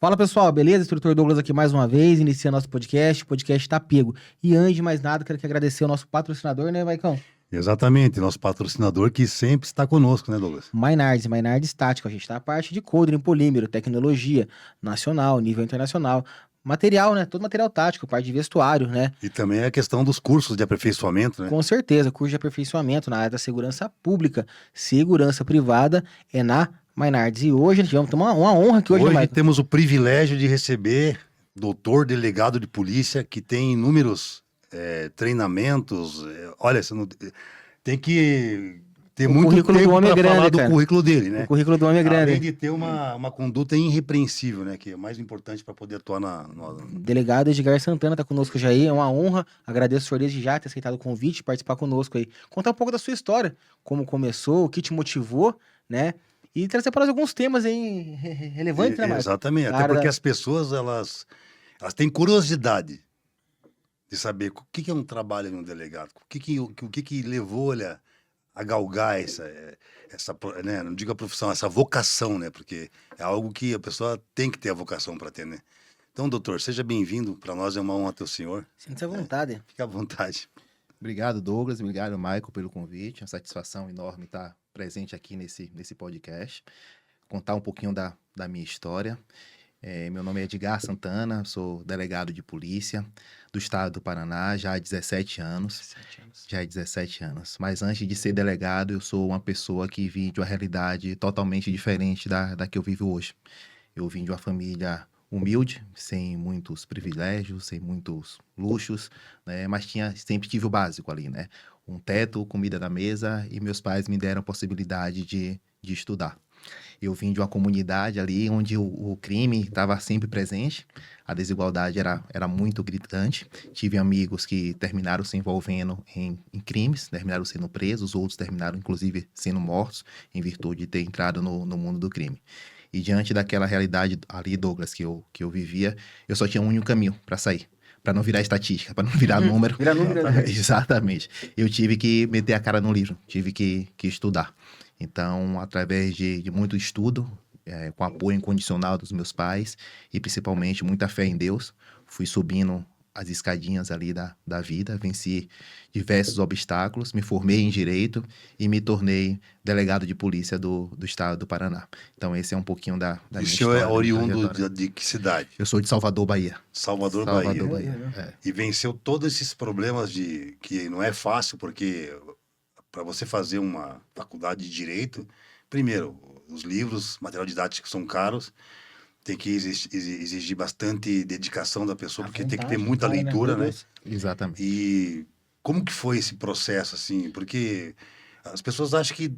Fala pessoal, beleza? Instrutor Douglas aqui mais uma vez, iniciando nosso podcast. O podcast tá pego. E antes de mais nada, quero que agradecer ao nosso patrocinador, né, Vaicão? Exatamente, nosso patrocinador que sempre está conosco, né, Douglas? Mainards Estática. A gente tá a parte de coldre, polímero, tecnologia nacional, nível internacional. Material, né? Todo material tático, parte de vestuário, né? E também a questão dos cursos de aperfeiçoamento, né? Com certeza, curso de aperfeiçoamento na área da segurança pública, segurança privada é na Mainards. E hoje a gente vamos tomar uma honra aqui hoje, né, Hoje Maicon? temos o privilégio de receber doutor delegado de polícia que tem inúmeros treinamentos. Olha, você não, tem que ter O muito currículo do tempo homem é para falar grande, do cara. currículo dele, né? O currículo do homem é grande. Além de ter uma conduta irrepreensível, né? Que é mais importante para poder atuar Delegado Edgar Santana tá conosco já aí, é uma honra. Agradeço o senhor desde já ter aceitado o convite e participar conosco aí. Contar um pouco da sua história, como começou, o que te motivou, né? E trazer para nós alguns temas aí relevantes, né, Marcos? Exatamente, Da até área porque da- as pessoas, elas têm curiosidade de saber o que é um trabalho de um delegado, o que levou ele a galgar né, não digo a profissão, essa vocação, né, porque é algo que a pessoa tem que ter a vocação para ter, né. Então, doutor, seja bem-vindo, para nós é uma honra ter o senhor, Sinta-se à vontade. fica à vontade. Obrigado, Douglas. Obrigado, Michael, pelo convite. É uma satisfação enorme estar presente aqui nesse podcast. Contar um pouquinho da minha história. Meu nome é Edgar Santana, sou delegado de polícia do estado do Paraná já há 17 anos. 7 anos. Já há 17 anos. Mas antes de ser delegado, eu sou uma pessoa que vim de uma realidade totalmente diferente da que eu vivo hoje. Eu vim de uma família humilde, sem muitos privilégios, sem muitos luxos, né? Mas sempre tive o básico ali, né? Um teto, comida na mesa, e meus pais me deram a possibilidade de estudar. Eu vim de uma comunidade ali onde o crime estava sempre presente, a desigualdade era muito gritante. Tive amigos que terminaram se envolvendo em crimes, terminaram sendo presos, outros terminaram, inclusive, sendo mortos, em virtude de ter entrado no mundo do crime. E diante daquela realidade ali, Douglas, que eu vivia, eu só tinha um único caminho para sair. Para não virar estatística, para não virar número. Virar número, né? Exatamente. Eu tive que meter a cara no livro, tive que estudar. Então, através de muito estudo, com apoio incondicional dos meus pais e principalmente muita fé em Deus, fui subindo as escadinhas ali da vida, venci diversos obstáculos, me formei em Direito e me tornei delegado de polícia do estado do Paraná. Então, esse é um pouquinho da E minha o senhor história. é da minha oriundo trajetória. de que cidade? Eu sou de Salvador, Bahia. Salvador, Salvador, Bahia. Bahia. E venceu todos esses problemas que não é fácil, porque para você fazer uma faculdade de Direito, primeiro, os livros, material didático são caros, tem que exigir bastante dedicação da pessoa, A porque tem que vontade, ter muita cara, né? leitura, Meu né? Deus. Exatamente. E como que foi esse processo, assim? Porque as pessoas acham que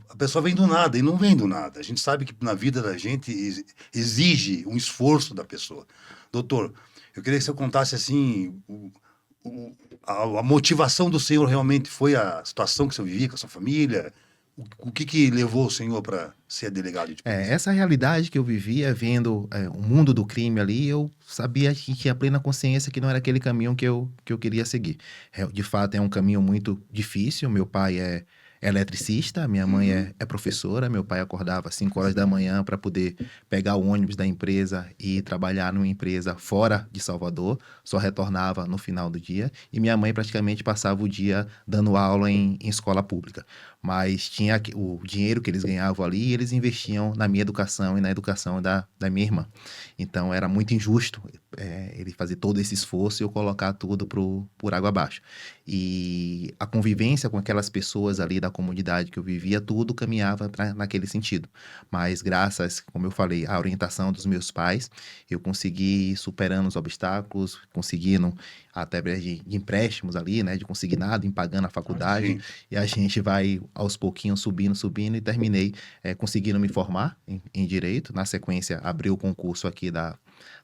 a pessoa vem do nada, e não vem do nada. A gente sabe que na vida da gente exige um esforço da pessoa. Doutor, eu queria que você contasse, assim, a motivação do senhor realmente foi a situação que você vivia com a sua família? O que levou o senhor para ser delegado de polícia? Essa realidade que eu vivia, vendo o mundo do crime ali, eu sabia que tinha plena consciência que não era aquele caminho que eu queria seguir. De fato, é um caminho muito difícil. Meu pai é eletricista, minha mãe é professora. Meu pai acordava às 5 horas da manhã para poder pegar o ônibus da empresa e ir trabalhar numa empresa fora de Salvador, só retornava no final do dia. E minha mãe praticamente passava o dia dando aula em escola pública. Mas tinha o dinheiro que eles ganhavam ali e eles investiam na minha educação e na educação da minha irmã. Então era muito injusto ele fazer todo esse esforço e eu colocar tudo por água abaixo. E a convivência com aquelas pessoas ali da comunidade que eu vivia, tudo caminhava naquele sentido. Mas graças, como eu falei, à orientação dos meus pais, eu consegui ir superando os obstáculos, conseguindo até de empréstimos ali, né, de consignado, em pagando a faculdade. Sim. E a gente vai aos pouquinhos subindo e terminei conseguindo me formar em Direito. Na sequência, abri o concurso aqui da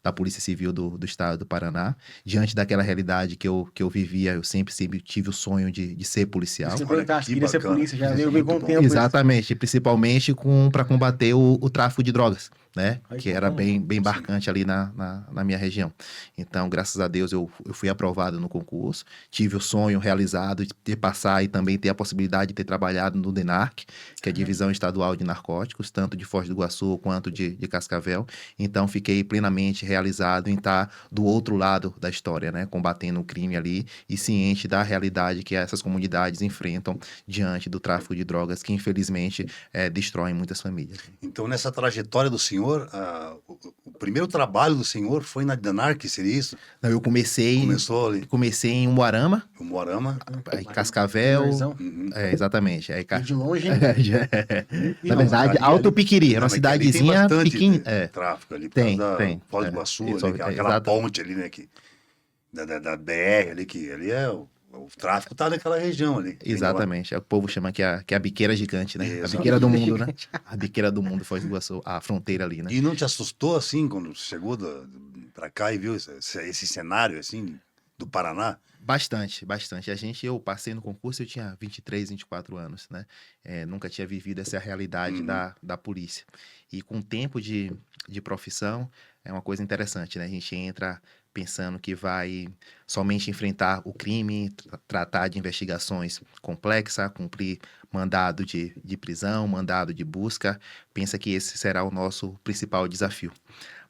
da Polícia Civil do Estado do Paraná. Diante daquela realidade que eu vivia, eu sempre tive o sonho de ser policial. Você Olha, perguntasse, que queria ser bacana. polícia, já Isso é veio bem muito com o bom. tempo. isso. Exatamente, principalmente para combater o tráfico de drogas, né? Ai, Que que era bom. bem marcante ali na minha região. Então, graças a Deus, eu fui aprovado no concurso, tive o sonho realizado de passar e também ter a possibilidade de ter trabalhado no DENARC, que é a Divisão Estadual de Narcóticos, tanto de Foz do Iguaçu quanto de Cascavel. Então, fiquei plenamente realizado em estar do outro lado da história, né? Combatendo o crime ali e ciente da realidade que essas comunidades enfrentam diante do tráfico de drogas, que infelizmente destroem muitas famílias. Então, nessa trajetória do senhor, o primeiro trabalho do senhor foi na DENARC, seria isso? Então, eu Começou ali, comecei em Umuarama, o Moarama. aí Cascavel, Interiorzão. Uhum. exatamente. Aí, E de longe, hein? na Não, verdade, Alto Piquiri, era Não, uma mas que ali tem cidadezinha bastante pequena. tráfico ali, por Tem, causa da tem. Foz do Iguaçu, Isso, ali, aquela exato. ponte ali, né, da BR ali, que ali o tráfico tá naquela região ali. Vem de lá. Exatamente. O povo chama que é a biqueira gigante, né? A Isso. biqueira do mundo, né? A biqueira do mundo, Foz do Iguaçu, a fronteira ali, né? E não te assustou, assim, quando chegou pra cá e viu esse cenário, assim, do Paraná? Bastante, bastante. Eu passei no concurso, eu tinha 23, 24 anos, né? Nunca tinha vivido essa realidade Uhum. da polícia. E com o tempo de profissão, é uma coisa interessante, né? A gente entra pensando que vai somente enfrentar o crime, tratar de investigações complexas, cumprir mandado de prisão, mandado de busca. Pensa que esse será o nosso principal desafio.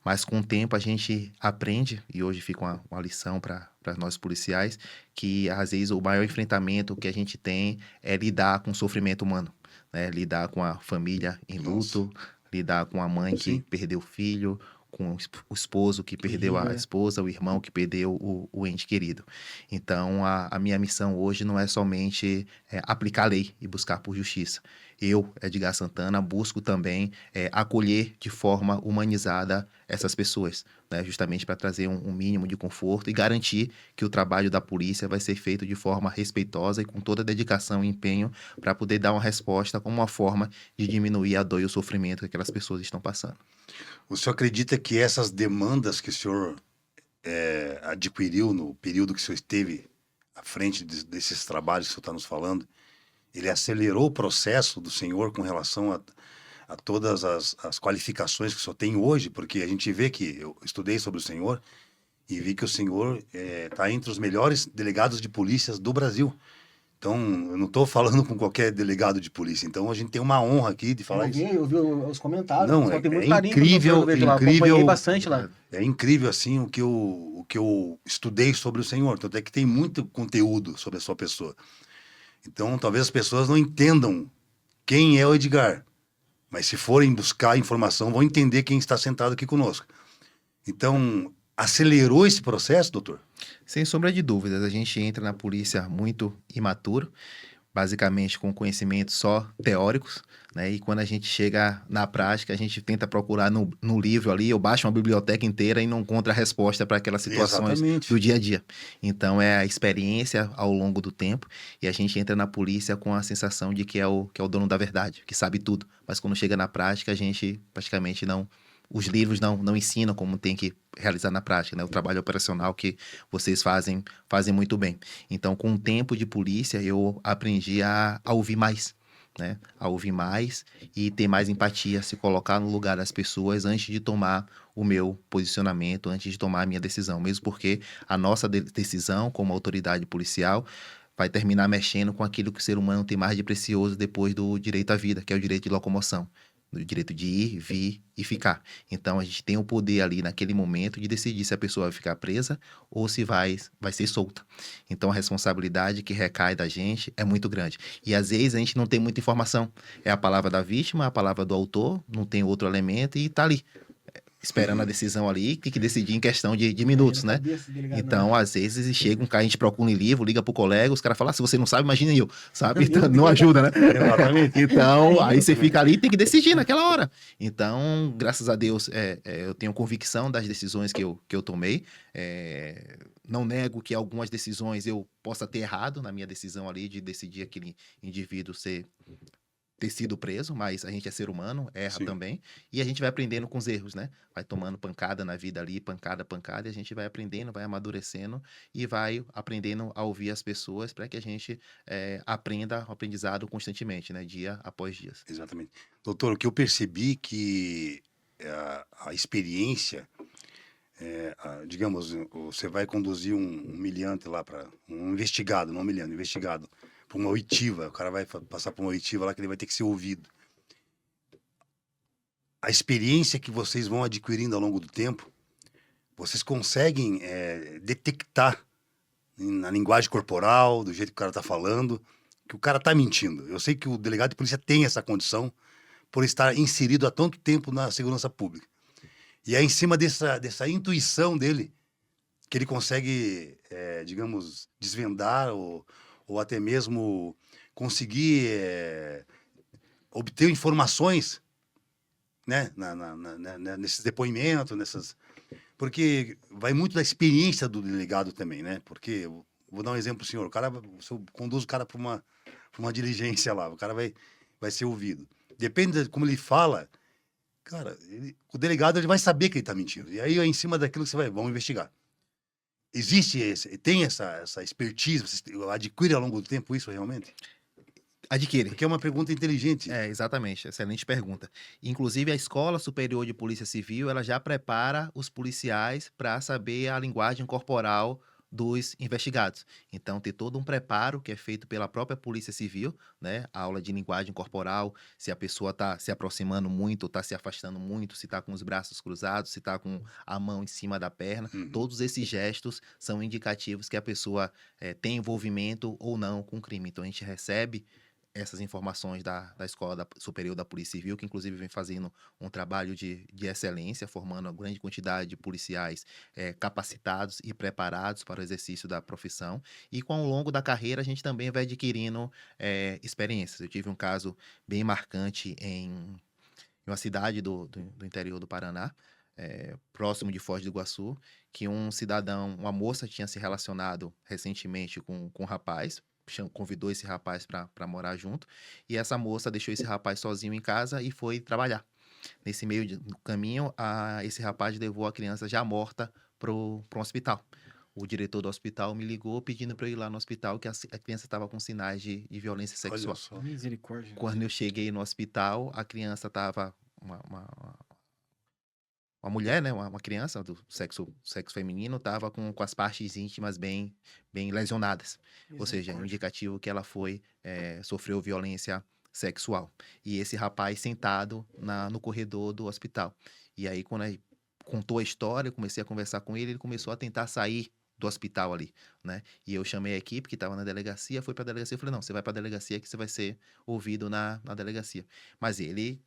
Mas com o tempo a gente aprende, e hoje fica uma lição para nós policiais, que às vezes o maior enfrentamento que a gente tem é lidar com o sofrimento humano, né? Lidar com a família em luto, lidar com a mãe que Sim. perdeu o filho, com o esposo que perdeu a Terrível. esposa, o irmão que perdeu o ente querido. Então, a minha missão hoje não é somente aplicar a lei e buscar por justiça. Eu, Edgar Santana, busco também acolher de forma humanizada essas pessoas, né? Justamente para trazer um mínimo de conforto e garantir que o trabalho da polícia vai ser feito de forma respeitosa e com toda a dedicação e empenho para poder dar uma resposta como uma forma de diminuir a dor e o sofrimento que aquelas pessoas estão passando. O senhor acredita que essas demandas que o senhor adquiriu no período que o senhor esteve à frente desses trabalhos que o senhor está nos falando, ele acelerou o processo do senhor com relação a todas as qualificações que o senhor tem hoje? Porque a gente vê que eu estudei sobre o senhor e vi que o senhor está entre os melhores delegados de polícias do Brasil. Então, eu não estou falando com qualquer delegado de polícia. Então, a gente tem uma honra aqui de falar isso. Eu vi os comentários. Não, o pessoal tem muito é carinho pelo incrível, doutor, eu vejo lá. incrível. Acompanhei bastante lá. É incrível, assim, o que eu estudei sobre o senhor. Tanto é que tem muito conteúdo sobre a sua pessoa. Então, talvez as pessoas não entendam quem é o Edgar. Mas se forem buscar informação, vão entender quem está sentado aqui conosco. Então, acelerou esse processo, doutor? Sem sombra de dúvidas, a gente entra na polícia muito imaturo, basicamente com conhecimentos só teóricos, né? E quando a gente chega na prática, a gente tenta procurar no livro ali, eu baixo uma biblioteca inteira e não encontro a resposta para aquelas situações Exatamente. do dia a dia. Então, é a experiência ao longo do tempo e a gente entra na polícia com a sensação de que é o dono da verdade, que sabe tudo. Mas quando chega na prática, a gente praticamente não... Os livros não ensinam como tem que realizar na prática, né? O trabalho operacional que vocês fazem muito bem. Então, com o tempo de polícia, eu aprendi a ouvir mais, né? A ouvir mais e ter mais empatia, se colocar no lugar das pessoas antes de tomar o meu posicionamento, antes de tomar a minha decisão. Mesmo porque a nossa decisão como autoridade policial vai terminar mexendo com aquilo que o ser humano tem mais de precioso depois do direito à vida, que é o direito de locomoção. O direito de ir, vir e ficar. Então, a gente tem o poder ali, naquele momento, de decidir se a pessoa vai ficar presa ou se vai ser solta. Então, a responsabilidade que recai da gente é muito grande. E, às vezes, a gente não tem muita informação. É a palavra da vítima, a palavra do autor, não tem outro elemento e tá ali, esperando a decisão ali, tem que decidir em questão de minutos, né? Então, às vezes, chega um cara, a gente procura um livro, liga pro colega, os caras falam, se você não sabe, imagina eu, sabe? Então, não ajuda, né? Exatamente. Então, aí você fica ali e tem que decidir naquela hora. Então, graças a Deus, eu tenho convicção das decisões que eu tomei. Não nego que algumas decisões eu possa ter errado na minha decisão ali de decidir aquele indivíduo ser ter sido preso, mas a gente é ser humano, erra Sim. também, e a gente vai aprendendo com os erros, né? Vai tomando pancada na vida ali, pancada, pancada, e a gente vai aprendendo, vai amadurecendo e vai aprendendo a ouvir as pessoas para que a gente aprenda o aprendizado constantemente, né? Dia após dia. Exatamente. Doutor, o que eu percebi que a experiência, digamos, você vai conduzir um miliante lá para um investigado, não um miliante, um investigado, para uma oitiva, o cara vai passar por uma oitiva lá que ele vai ter que ser ouvido. A experiência que vocês vão adquirindo ao longo do tempo, vocês conseguem detectar na linguagem corporal, do jeito que o cara está falando, que o cara está mentindo. Eu sei que o delegado de polícia tem essa condição por estar inserido há tanto tempo na segurança pública. E é em cima dessa intuição dele que ele consegue, digamos, desvendar ou até mesmo conseguir obter informações, né, nesses depoimentos, porque vai muito da experiência do delegado também, né? Porque, vou dar um exemplo, senhor, o senhor conduz o cara para uma diligência lá, o cara vai ser ouvido. Depende de como ele fala, cara, o delegado ele vai saber que ele está mentindo. E aí, em cima daquilo, vamos investigar. Tem essa expertise, você adquire ao longo do tempo isso realmente? Adquire. Porque é uma pergunta inteligente. Exatamente, excelente pergunta. Inclusive, a Escola Superior de Polícia Civil, ela já prepara os policiais para saber a linguagem corporal dos investigados. Então, tem todo um preparo que é feito pela própria Polícia Civil, né? A aula de linguagem corporal, se a pessoa está se aproximando muito, está se afastando muito, se está com os braços cruzados, se está com a mão em cima da perna. Uhum. Todos esses gestos são indicativos que a pessoa tem envolvimento ou não com o crime. Então, a gente recebe essas informações da Escola Superior da Polícia Civil, que inclusive vem fazendo um trabalho de excelência, formando uma grande quantidade de policiais capacitados e preparados para o exercício da profissão. E com o longo da carreira, a gente também vai adquirindo experiências. Eu tive um caso bem marcante em uma cidade do interior do Paraná, próximo de Foz do Iguaçu, que um cidadão, uma moça tinha se relacionado recentemente com um rapaz, convidou esse rapaz para morar junto, e essa moça deixou esse rapaz sozinho em casa e foi trabalhar. Nesse meio do caminho, esse rapaz levou a criança já morta para um hospital. O diretor do hospital me ligou pedindo para eu ir lá no hospital, que a criança estava com sinais de violência sexual. Olha só. Misericórdia. Quando eu cheguei no hospital, a criança estava uma mulher, né, uma criança do sexo feminino, estava com as partes íntimas bem lesionadas. Ou seja, é um indicativo que ela sofreu violência sexual. E esse rapaz sentado no corredor do hospital. E aí, quando ele contou a história, eu comecei a conversar com ele, ele começou a tentar sair do hospital ali, né? E eu chamei a equipe que estava na delegacia, foi para a delegacia, eu falei, não, você vai para a delegacia que você vai ser ouvido na delegacia. Mas ele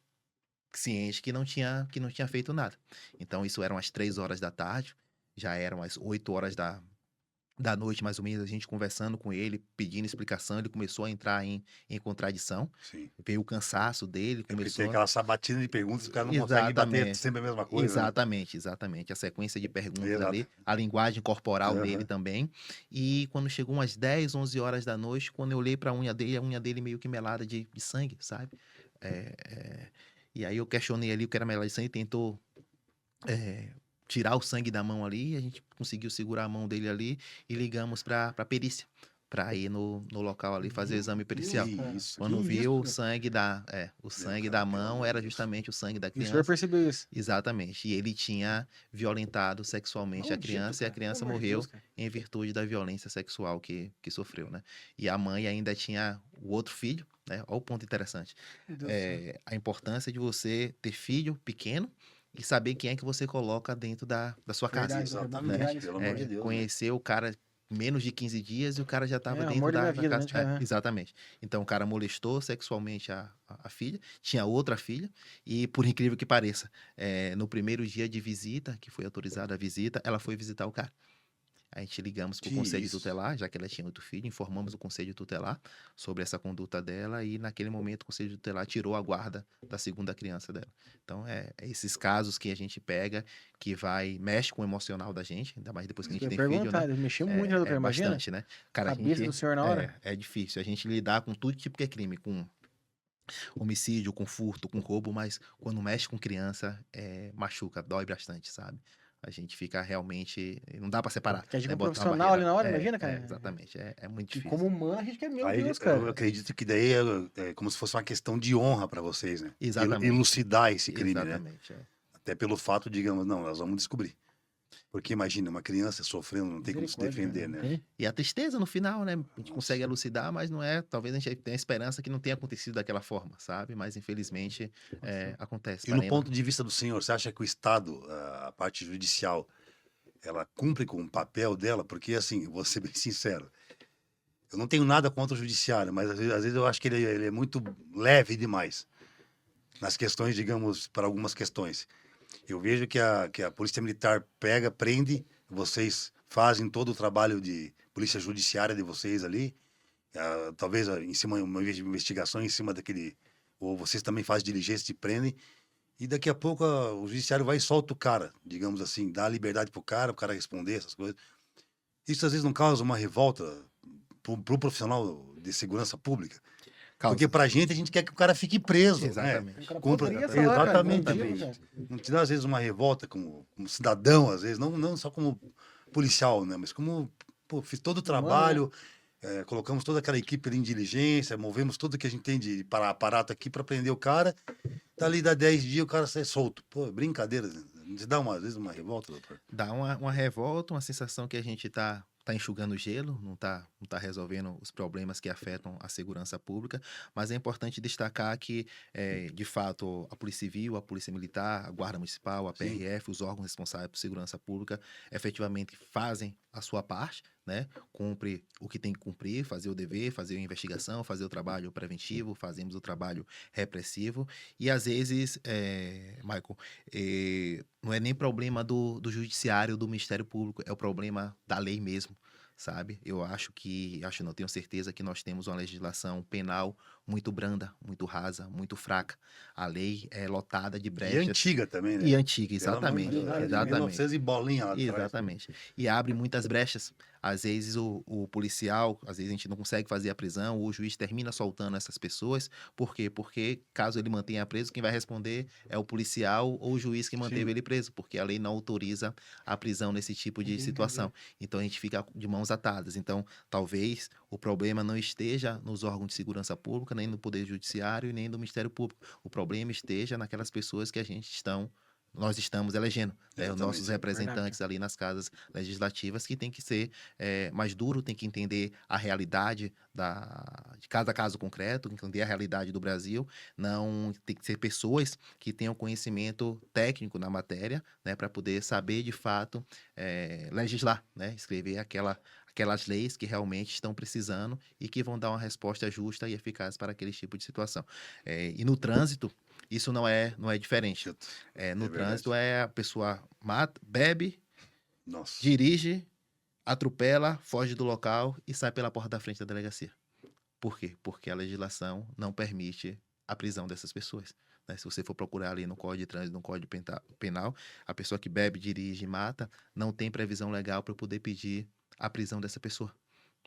ciente que não tinha feito nada. Então, isso eram as 3 horas da tarde, já eram as 8 horas da noite, mais ou menos, a gente conversando com ele, pedindo explicação, ele começou a entrar em contradição, Sim. veio o cansaço dele, Porque começou... tem aquela sabatina de perguntas, o cara não consegue bater sempre a mesma coisa. Exatamente, exatamente. A sequência de perguntas Exato. ali, a linguagem corporal dele também. E quando chegou umas 10, 11 horas da noite, quando eu olhei para a unha dele meio que melada de sangue, sabe? E aí eu questionei ali o que era melada de sangue, tentou tirar o sangue da mão ali, a gente conseguiu segurar a mão dele ali e ligamos para a perícia, para ir no local ali fazer o exame pericial. Isso. Quando Que viu isso, o sangue da mão, era justamente o sangue da E o senhor criança. percebeu isso? Exatamente. E ele tinha violentado sexualmente a criança e a criança Pelo amor de morreu Deus, cara. em virtude da violência sexual que sofreu, né? E a mãe ainda tinha o outro filho, né? Olha o ponto interessante. Meu Deus do céu. A importância de você ter filho pequeno e saber quem é que você coloca dentro da sua casa. Verdade. Exatamente, pelo amor de Deus. Né? Conhecer o cara menos de 15 dias e o cara já estava É, o dentro amor da da minha vida, casa. né? Exatamente. Então o cara molestou sexualmente a filha, tinha outra filha, e por incrível que pareça, no primeiro dia de visita, que foi autorizada a visita, ela foi visitar o cara. A gente ligamos para o Que conselho isso? tutelar, já que ela tinha outro filho, informamos o conselho tutelar sobre essa conduta dela e naquele momento o conselho tutelar tirou a guarda da segunda criança dela. Então é esses casos que a gente pega que mexe com o emocional da gente, ainda mais depois que a gente Eu ia tem filho, né? perguntar, ele mexeu muito, né, doutor? Imagina. Bastante, né? Cara, Cabeça do senhor na hora. É difícil. A gente lidar com tudo tipo que é crime, com homicídio, com furto, com roubo, mas quando mexe com criança, machuca, dói bastante, sabe? A gente fica realmente. Não dá pra separar. Que a gente Né? é Botar uma profissional ali barreira. na hora, imagina, cara. Exatamente. É muito E difícil. como humano, a gente quer, meu Aí Deus, eu cara. acredito que daí é como se fosse uma questão de honra para vocês, né? Exatamente. Elucidar esse crime, né? Exatamente. Até pelo fato, digamos, não, nós vamos descobrir. Porque imagina, uma criança sofrendo, não tem como se Misericórdia, defender, cara, né? não tem? E a tristeza no final, né? A gente Nossa. consegue elucidar, mas não é. Talvez a gente tenha a esperança que não tenha acontecido daquela forma, sabe? Mas infelizmente acontece. E no ponto de vista do senhor, você acha que o Estado, a parte judicial, ela cumpre com o papel dela? Porque, assim, vou ser bem sincero, eu não tenho nada contra o judiciário, mas às vezes eu acho que ele é muito leve demais nas questões, digamos, para algumas questões. Eu vejo que a Polícia Militar pega, prende, vocês fazem todo o trabalho de polícia judiciária de vocês ali, talvez em cima uma investigação em cima daquele, ou vocês também fazem diligência e prendem, e daqui a pouco o judiciário vai e solta o cara, digamos assim, dá liberdade pro cara responder essas coisas. Isso às vezes não causa uma revolta pro profissional de segurança pública. Porque pra gente, a gente quer que o cara fique preso, Exatamente. né? O cara Compra- poderia falar, cara, Exatamente. não podia, cara. Não te dá, às vezes, uma revolta como cidadão, às vezes, não só como policial, né? Mas como, pô, fiz todo o trabalho, colocamos toda aquela equipe de inteligência, movemos tudo que a gente tem de aparato aqui para prender o cara, dali dá 10 dias o cara sai solto. Pô, brincadeira, né? Não te dá, às vezes, uma revolta, doutor? Dá uma revolta, uma sensação que a gente tá enxugando gelo, não tá resolvendo os problemas que afetam a segurança pública, mas é importante destacar que, de fato, a Polícia Civil, a Polícia Militar, a Guarda Municipal, a Sim. PRF, os órgãos responsáveis por segurança pública, efetivamente fazem a sua parte, né? Cumpre o que tem que cumprir, fazer o dever, fazer a investigação, fazer o trabalho preventivo, fazemos o trabalho repressivo, e às vezes, Michael, não é nem problema do judiciário, do Ministério Público, é o problema da lei mesmo, sabe? Não, tenho certeza que nós temos uma legislação penal muito branda, muito rasa, muito fraca. A lei é lotada de E brechas. antiga também, né? E antiga, Pelo amor de exatamente. Deus, de Exatamente. 1900 e bolinha lá atrás. Exatamente. E abre muitas brechas. Às vezes o policial, às vezes a gente não consegue fazer a prisão, ou o juiz termina soltando essas pessoas. Por quê? Porque caso ele mantenha preso, quem vai responder é o policial ou o juiz que manteve Sim. ele preso, porque a lei não autoriza a prisão nesse tipo de situação. Então a gente fica de mãos atadas. Então, talvez o problema não esteja nos órgãos de segurança pública, nem no Poder Judiciário e nem no Ministério Público. O problema esteja naquelas pessoas que nós estamos elegendo, né? Os Exatamente. nossos representantes ali nas casas legislativas, que tem que ser mais duro, tem que entender a realidade de cada caso concreto, entender a realidade do Brasil. Não tem que ser pessoas que tenham conhecimento técnico na matéria, né, para poder saber de fato legislar, né, escrever aquelas leis que realmente estão precisando e que vão dar uma resposta justa e eficaz para aquele tipo de situação. E no trânsito, isso não é diferente. No trânsito a pessoa mata, bebe, Nossa. dirige, atropela, foge do local e sai pela porta da frente da delegacia. Por quê? Porque a legislação não permite a prisão dessas pessoas, né? Se você for procurar ali no Código de Trânsito, no Código Penal, a pessoa que bebe, dirige e mata não tem previsão legal para poder pedir a prisão dessa pessoa,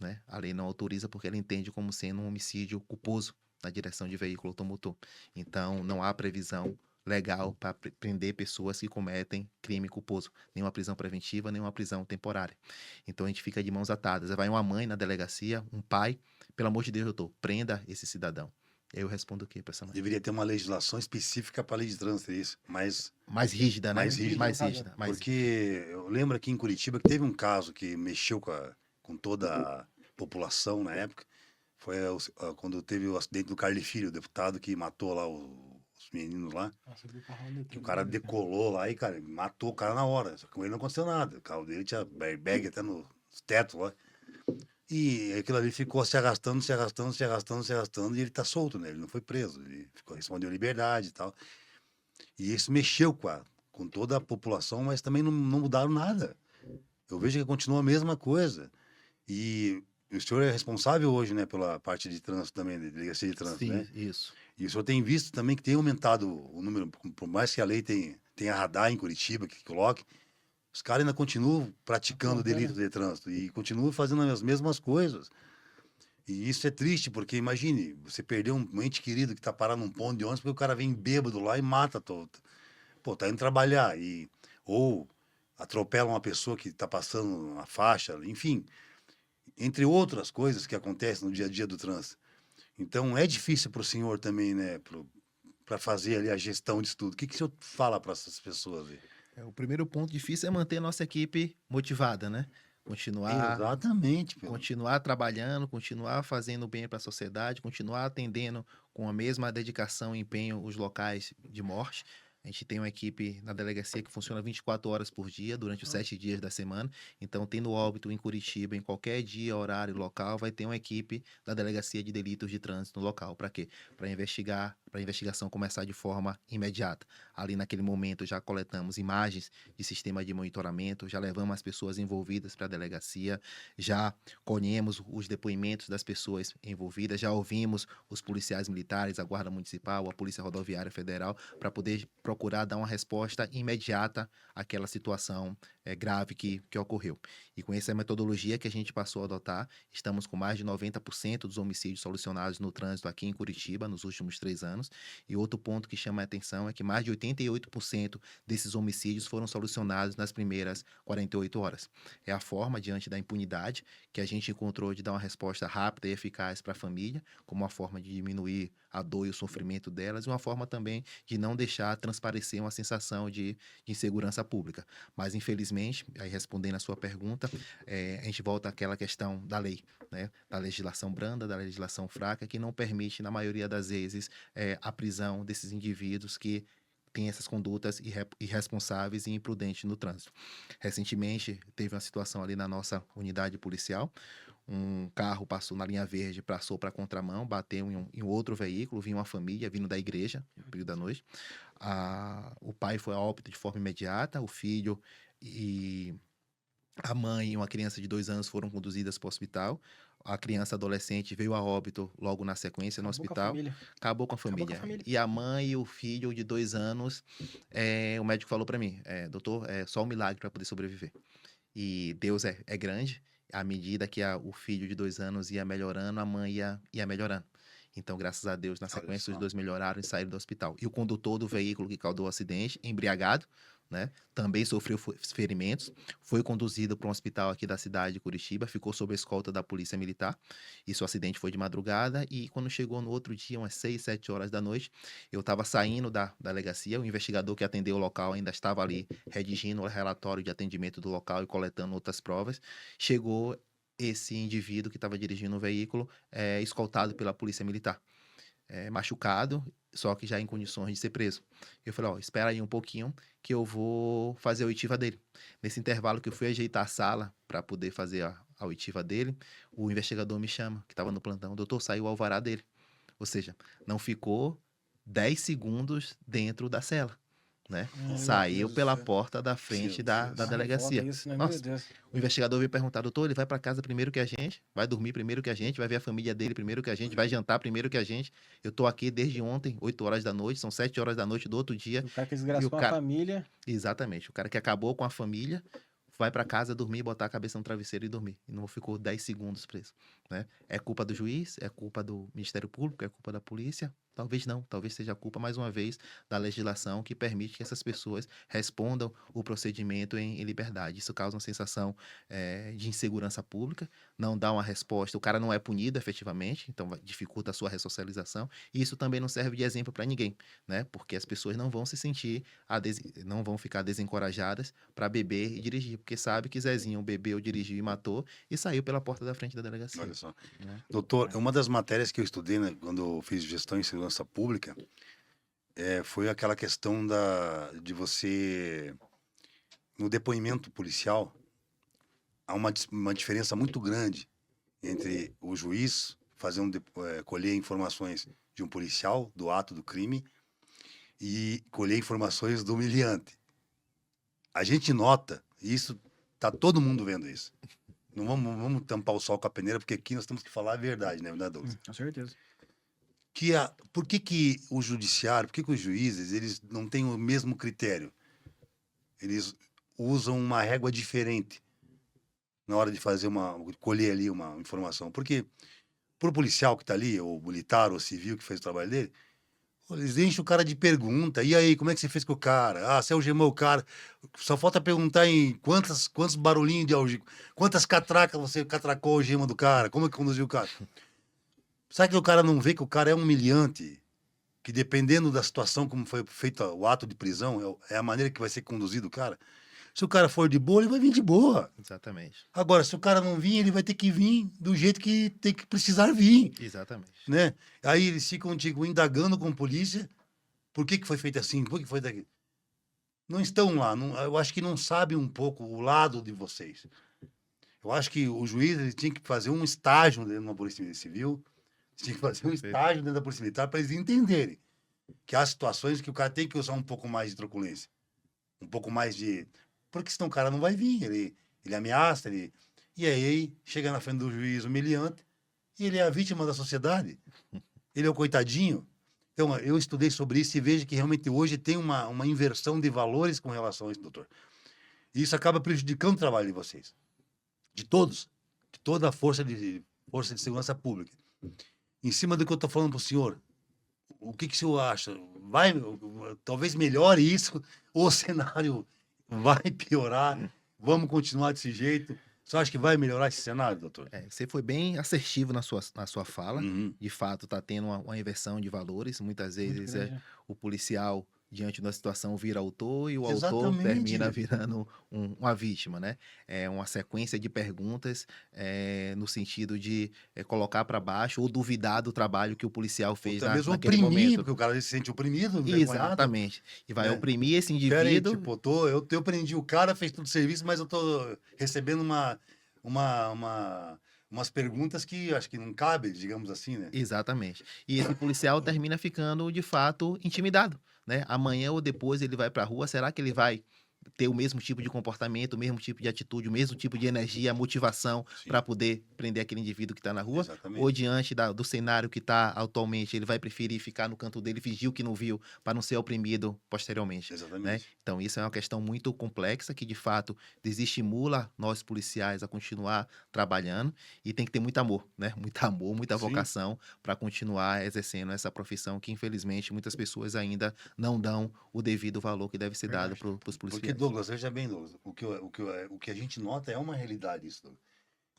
né? A lei não autoriza porque ela entende como sendo um homicídio culposo na direção de veículo automotor. Então, não há previsão legal para prender pessoas que cometem crime culposo. Nenhuma prisão preventiva, nenhuma prisão temporária. Então, a gente fica de mãos atadas. Vai uma mãe na delegacia, um pai, pelo amor de Deus, doutor, prenda esse cidadão. Eu respondo o quê para essa mãe? Deveria ter uma legislação específica para a lei de trânsito, isso. Mais rígida, né? Mais rígida. Mais rígida. Porque eu lembro aqui em Curitiba que teve um caso que mexeu com toda a população na época. Foi quando teve o acidente do Carli Filho, o deputado que matou lá os meninos lá. Nossa, eu vi o carro no Que o cara decolou lá e, cara, matou o cara na hora. Só que com ele não aconteceu nada. O carro dele tinha airbag até no teto lá. E aquilo ali ficou se arrastando, se arrastando, se arrastando, se arrastando. E ele tá solto, né? Ele não foi preso. Ele respondeu liberdade e tal. E isso mexeu com toda a população, mas também não mudaram nada. Eu vejo que continua a mesma coisa. E o senhor é responsável hoje, né, pela parte de trânsito também, de delegacia de trânsito, Sim, né? isso. E o senhor tem visto também que tem aumentado o número, por mais que a lei tenha radar em Curitiba, que coloque, os caras ainda continuam praticando delitos de trânsito e continuam fazendo as mesmas coisas. E isso é triste, porque imagine, você perdeu um ente querido que tá parado num ponto de ônibus, porque o cara vem bêbado lá e mata todo. Pô, tá indo trabalhar ou atropela uma pessoa que tá passando na faixa, enfim, entre outras coisas que acontecem no dia a dia do trânsito. Então é difícil para o senhor também, né, para fazer ali a gestão disso tudo. O que que o senhor fala para essas pessoas aí? O primeiro ponto difícil é manter a nossa equipe motivada, né? Continuar, Exatamente, pelo. continuar trabalhando, continuar fazendo bem para a sociedade, continuar atendendo com a mesma dedicação e empenho os locais de morte. A gente tem uma equipe na delegacia que funciona 24 horas por dia, durante os 7 dias da semana. Então, tendo óbito em Curitiba, em qualquer dia, horário, local, vai ter uma equipe da Delegacia de Delitos de Trânsito no local. Para quê? Para investigar, para a investigação começar de forma imediata. Ali naquele momento já coletamos imagens de sistema de monitoramento, já levamos as pessoas envolvidas para a delegacia, já colhemos os depoimentos das pessoas envolvidas, já ouvimos os policiais militares, a Guarda Municipal, a Polícia Rodoviária Federal, para poder procurar dar uma resposta imediata àquela situação grave que ocorreu. E com essa metodologia que a gente passou a adotar, estamos com mais de 90% dos homicídios solucionados no trânsito aqui em Curitiba nos últimos 3 anos. E outro ponto que chama a atenção é que mais de 88% desses homicídios foram solucionados nas primeiras 48 horas. É a forma, diante da impunidade, que a gente encontrou de dar uma resposta rápida e eficaz para a família, como uma forma de diminuir a dor e o sofrimento delas, e uma forma também de não deixar transparecer uma sensação de insegurança pública. Mas, infelizmente, aí respondendo a sua pergunta, a gente volta àquela questão da lei, né? Da legislação branda, da legislação fraca, que não permite, na maioria das vezes, a prisão desses indivíduos que têm essas condutas irresponsáveis e imprudentes no trânsito. Recentemente, teve uma situação ali na nossa unidade policial, um carro passou na linha verde, passou para a contramão, bateu em um outro veículo, vinha uma família vindo da igreja, no período da noite. O pai foi a óbito de forma imediata, o filho e a mãe e uma criança de 2 anos foram conduzidas para o hospital. A criança adolescente veio a óbito logo na sequência no Acabou com a hospital. família. Acabou com a Acabou com a família. família. E a mãe e o filho de 2 anos, o médico falou para mim, doutor, é só um milagre para poder sobreviver. E Deus é grande. À medida que o filho de 2 anos ia melhorando, a mãe ia melhorando. Então, graças a Deus, na Olha sequência, os só. 2 melhoraram e saíram do hospital. E o condutor do veículo que causou o acidente, embriagado, né, também sofreu ferimentos, foi conduzido para um hospital aqui da cidade de Curitiba, ficou sob a escolta da Polícia Militar. Isso, o acidente foi de madrugada e quando chegou no outro dia, umas 6, 7 horas da noite, eu estava saindo da delegacia, o investigador que atendeu o local ainda estava ali redigindo o relatório de atendimento do local e coletando outras provas. Chegou esse indivíduo que estava dirigindo o veículo, escoltado pela Polícia Militar, machucado, só que já em condições de ser preso. Eu falei, ó, espera aí um pouquinho que eu vou fazer a oitiva dele. Nesse intervalo que eu fui ajeitar a sala para poder fazer a oitiva dele, o investigador me chama, que estava no plantão, doutor, saiu o alvará dele. Ou seja, não ficou 10 segundos dentro da cela, né? Meu Saiu Deus do pela céu. porta da frente Meu da Deus. Vai e delegacia. volta isso, né? Meu Nossa, Deus. o investigador veio perguntar, doutor, ele vai para casa primeiro que a gente, vai dormir primeiro que a gente, vai ver a família dele primeiro que a gente, vai jantar primeiro que a gente. Eu tô aqui desde ontem, 8 horas da noite, são 7 horas da noite do outro dia. O cara que E desgraçou o a cara, família. exatamente, o cara que acabou com a família vai para casa dormir, botar a cabeça no travesseiro e dormir. E não ficou 10 segundos preso, né? É culpa do juiz, é culpa do Ministério Público, é culpa da polícia? Talvez não, talvez seja culpa, mais uma vez, da legislação que permite que essas pessoas respondam o procedimento em liberdade. Isso causa uma sensação de insegurança pública, não dá uma resposta, o cara não é punido efetivamente, então dificulta a sua ressocialização, e isso também não serve de exemplo para ninguém, né? Porque as pessoas não vão se sentir, não vão ficar desencorajadas para beber e dirigir, porque sabe que Zezinho bebeu, dirigiu e matou e saiu pela porta da frente da delegacia. Olha só. Né? Doutor, uma das matérias que eu estudei, né, quando eu fiz gestão em segurança pública, foi aquela questão de você, no depoimento policial, há uma diferença muito grande entre o juiz colher informações de um policial do ato do crime e colher informações do humilhante. A gente nota, e isso tá todo mundo vendo isso. Não vamos tampar o sol com a peneira, porque aqui nós temos que falar a verdade, né, Douglas? Com certeza. Por que o judiciário, por que os juízes, eles não têm o mesmo critério? Eles usam uma régua diferente na hora de colher ali uma informação. Porque Pro policial que tá ali, ou militar, ou civil que fez o trabalho dele, pô, eles enchem o cara de pergunta. E aí, como é que você fez com o cara? Ah, você algemou o cara. Só falta perguntar em quantos barulhinhos de algema, quantas catracas você catracou a algema do cara, como é que conduziu o cara? Sabe que o cara não vê que o cara é humilhante? Que dependendo da situação como foi feito o ato de prisão, é a maneira que vai ser conduzido o cara. Se o cara for de boa, ele vai vir de boa. Exatamente. Agora, se o cara não vir, ele vai ter que vir do jeito que tem que precisar vir, Exatamente. né? Aí eles ficam, tipo, indagando com a polícia, por que foi feito assim, por que foi daqui. Não estão lá, eu acho que não sabem um pouco o lado de vocês. Eu acho que o juiz ele tinha que fazer um estágio dentro da Polícia Civil, tinha que fazer um Perfeito. estágio dentro da Polícia Militar para eles entenderem que há situações que o cara tem que usar um pouco mais de truculência, um pouco mais de... Porque senão o cara não vai vir, ele ameaça, e aí chega na frente do juiz humilhante e ele é a vítima da sociedade, ele é o coitadinho. Então, eu estudei sobre isso e vejo que realmente hoje tem uma inversão de valores com relação a isso, doutor. E isso acaba prejudicando o trabalho de vocês, de todos, de toda a força de segurança pública. Em cima do que eu estou falando para o senhor, o que o senhor acha? Vai, talvez melhore isso, ou o cenário vai piorar? Vamos continuar desse jeito? Você acha que vai melhorar esse cenário, doutor? Você foi bem assertivo na sua fala. Uhum. De fato, está tendo uma inversão de valores. Muitas Muito vezes grande, né? o policial, diante da situação, vira autor e o autor Exatamente. termina virando uma vítima, né? É uma sequência de perguntas no sentido de colocar para baixo ou duvidar do trabalho que o policial fez Ou mesmo naquele oprimir, momento. porque o cara se sente oprimido, envergonhado. Exatamente. E vai né? oprimir esse Pera aí, indivíduo. tipo, eu prendi o cara, fez todo o serviço, mas eu tô recebendo umas perguntas que acho que não cabe, digamos assim, né? Exatamente. E esse policial termina ficando, de fato, intimidado, né? Amanhã ou depois ele vai para a rua, será que ele vai ter o mesmo tipo de comportamento, o mesmo tipo de atitude, o mesmo tipo de energia, motivação Sim. para poder prender aquele indivíduo que está na rua? Exatamente. Ou diante do cenário que está atualmente, ele vai preferir ficar no canto dele, fingir que não viu, para não ser oprimido posteriormente? Né? Exatamente. Então, isso é uma questão muito complexa que, de fato, desestimula nós policiais a continuar trabalhando e tem que ter muito amor, né? Muito amor, muita Sim. vocação para continuar exercendo essa profissão que, infelizmente, muitas pessoas ainda não dão o devido valor que deve ser dado para os policiais. Porque, Douglas, veja bem, Douglas, o que a gente nota é uma realidade isso, Douglas.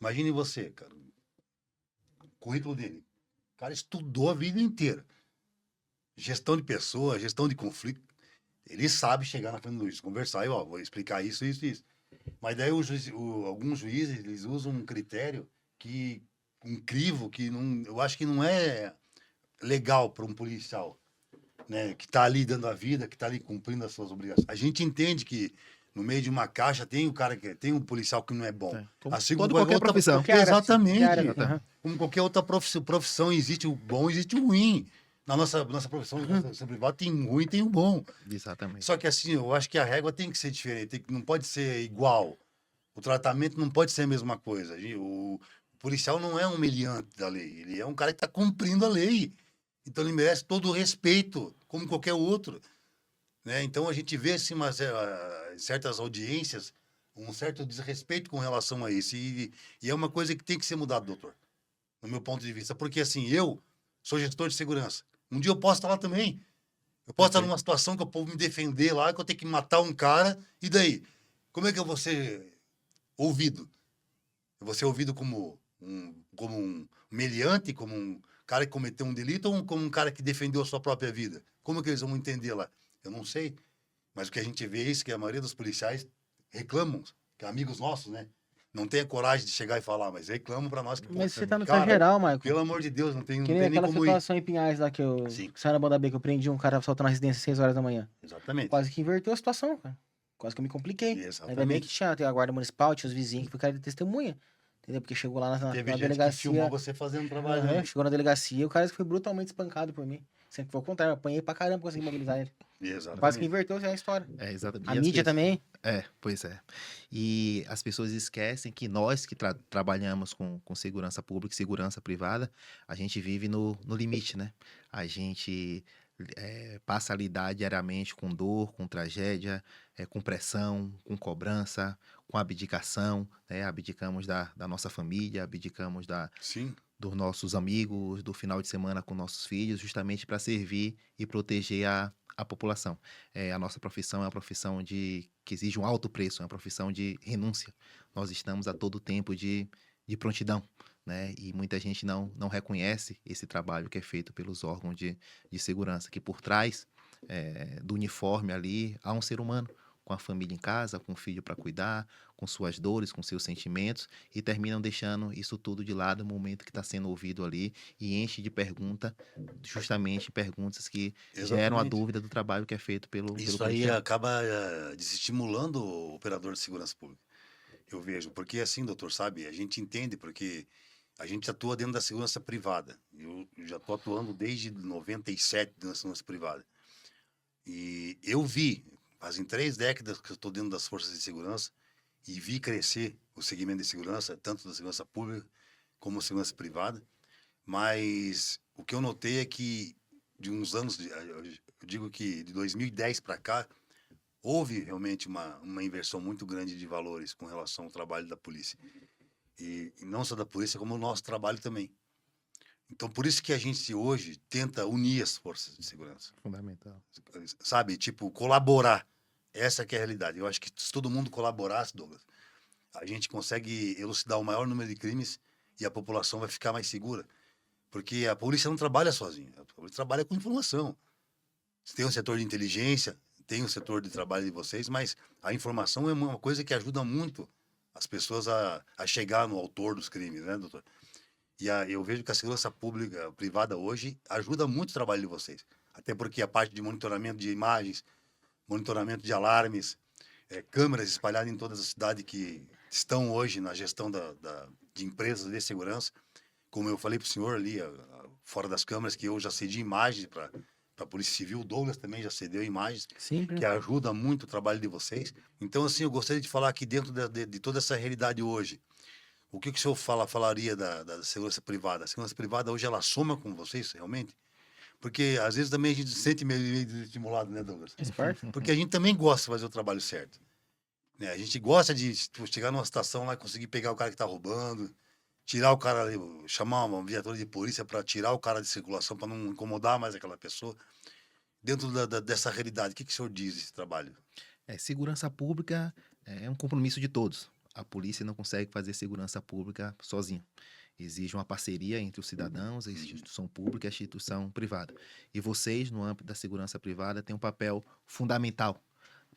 Imagine você, cara, o currículo dele. O cara estudou a vida inteira. Gestão de pessoas, gestão de conflito. Ele sabe chegar na frente do juiz, conversar e, ó, vou explicar isso, isso, isso. Mas daí alguns juízes, eles usam um critério um crivo, que não, eu acho que não é legal para um policial, né, que está ali dando a vida, que está ali cumprindo as suas obrigações. A gente entende que no meio de uma caixa tem o cara tem um policial que não é bom. Como Assim toda como qualquer profissão. Qualquer área, Exatamente. qualquer área, aham. Como qualquer outra profissão, existe o bom, existe o ruim. Na nossa profissão, nossa privada, tem o ruim e tem o bom. Exatamente. Só que assim, eu acho que a régua tem que ser diferente, não pode ser igual. O tratamento não pode ser a mesma coisa. O policial não é um humilhante da lei, ele é um cara que está cumprindo a lei. Então ele merece todo o respeito, como qualquer outro. Né? Então a gente vê assim, em certas audiências um certo desrespeito com relação a isso. E é uma coisa que tem que ser mudada, doutor, no meu ponto de vista. Porque assim, eu sou gestor de segurança. Um dia eu posso estar lá também. Eu posso estar numa situação que eu posso me defender lá, que eu tenho que matar um cara, e daí? Como é que eu vou ser ouvido? Eu vou ser ouvido como um meliante, como um cara que cometeu um delito, ou como um cara que defendeu a sua própria vida? Como é que eles vão entender lá? Eu não sei. Mas o que a gente vê é isso, que a maioria dos policiais reclamam, que amigos nossos, né? Não tem a coragem de chegar e falar, mas reclamam pra nós. Que, Mas pô, você tá no cara, geral, Michael. pelo amor de Deus, não tem Que nem nem aquela como ir. situação em Pinhais lá que eu Sim. saiu na banda B, que eu prendi um cara assaltando a residência às 6 horas da manhã. Exatamente. Quase que inverteu a situação, cara. Quase que eu me compliquei. Exatamente. Ainda bem que tinha a guarda municipal, tinha os vizinhos que ficaram de testemunha. Entendeu? Porque chegou lá na Teve gente delegacia. que filmou você fazendo trabalho. Aham, Né? chegou na delegacia, o cara foi brutalmente espancado por mim. Sempre foi o contrário, eu apanhei pra caramba pra conseguir mobilizar ele. Exatamente. Quase que inverteu a história. Exatamente. A mídia também. Pois é. E as pessoas esquecem que nós que trabalhamos com segurança pública e segurança privada, a gente vive no limite, né? A gente passa a lidar diariamente com dor, com tragédia, com pressão, com cobrança, com abdicação, né? Abdicamos da nossa família, abdicamos Sim. dos nossos amigos, do final de semana com nossos filhos, justamente para servir e proteger a população. A nossa profissão é uma profissão que exige um alto preço, é uma profissão de renúncia. Nós estamos a todo tempo de prontidão, né? E muita gente não reconhece esse trabalho que é feito pelos órgãos de segurança, que por trás do uniforme ali há um ser humano, com a família em casa, com o filho para cuidar, com suas dores, com seus sentimentos, e terminam deixando isso tudo de lado no momento que está sendo ouvido ali e enche de pergunta, justamente perguntas que geram a Exatamente. dúvida do trabalho que é feito pelo Isso aí policial. acaba desestimulando o operador de segurança pública. Eu vejo, porque assim, doutor, sabe, a gente entende porque a gente atua dentro da segurança privada. Eu já estou atuando desde 97 dentro da segurança privada. E eu vi, fazem 3 décadas que eu estou dentro das forças de segurança e vi crescer o segmento de segurança, tanto da segurança pública como da segurança privada. Mas o que eu notei é que de uns anos, eu digo que de 2010 para cá, houve realmente uma inversão muito grande de valores com relação ao trabalho da polícia. E não só da polícia, como o nosso trabalho também. Então, por isso que a gente hoje tenta unir as forças de segurança. Fundamental. Sabe? Tipo, colaborar. Essa que é a realidade. Eu acho que se todo mundo colaborasse, Douglas, a gente consegue elucidar o maior número de crimes e a população vai ficar mais segura. Porque a polícia não trabalha sozinha. A polícia trabalha com informação. Tem um setor de inteligência, tem um setor de trabalho de vocês, mas a informação é uma coisa que ajuda muito as pessoas a chegar no autor dos crimes, né, doutor? Eu vejo que a segurança pública, privada hoje, ajuda muito o trabalho de vocês. Até porque a parte de monitoramento de imagens, monitoramento de alarmes, câmeras espalhadas em todas as cidades que estão hoje na gestão de empresas de segurança. Como eu falei para o senhor ali, fora das câmeras, que eu já cedi imagens para a Polícia Civil, o Douglas também já cedeu imagens, Sempre, que né? ajuda muito o trabalho de vocês. Então, assim, eu gostaria de falar aqui dentro de toda essa realidade hoje. O que o senhor falaria da segurança privada? A segurança privada hoje ela soma com vocês, realmente? Porque às vezes também a gente se sente meio desestimulado, né, Douglas? Faz parte. Porque a gente também gosta de fazer o trabalho certo. Né? A gente gosta de tipo, chegar numa estação lá e conseguir pegar o cara que está roubando, tirar o cara, ali, chamar uma viatura de polícia para tirar o cara de circulação, para não incomodar mais aquela pessoa. Dentro dessa realidade, o que o senhor diz desse trabalho? Segurança pública é um compromisso de todos. A polícia não consegue fazer segurança pública sozinha. Exige uma parceria entre os cidadãos, a instituição pública e a instituição privada. E vocês, no âmbito da segurança privada, têm um papel fundamental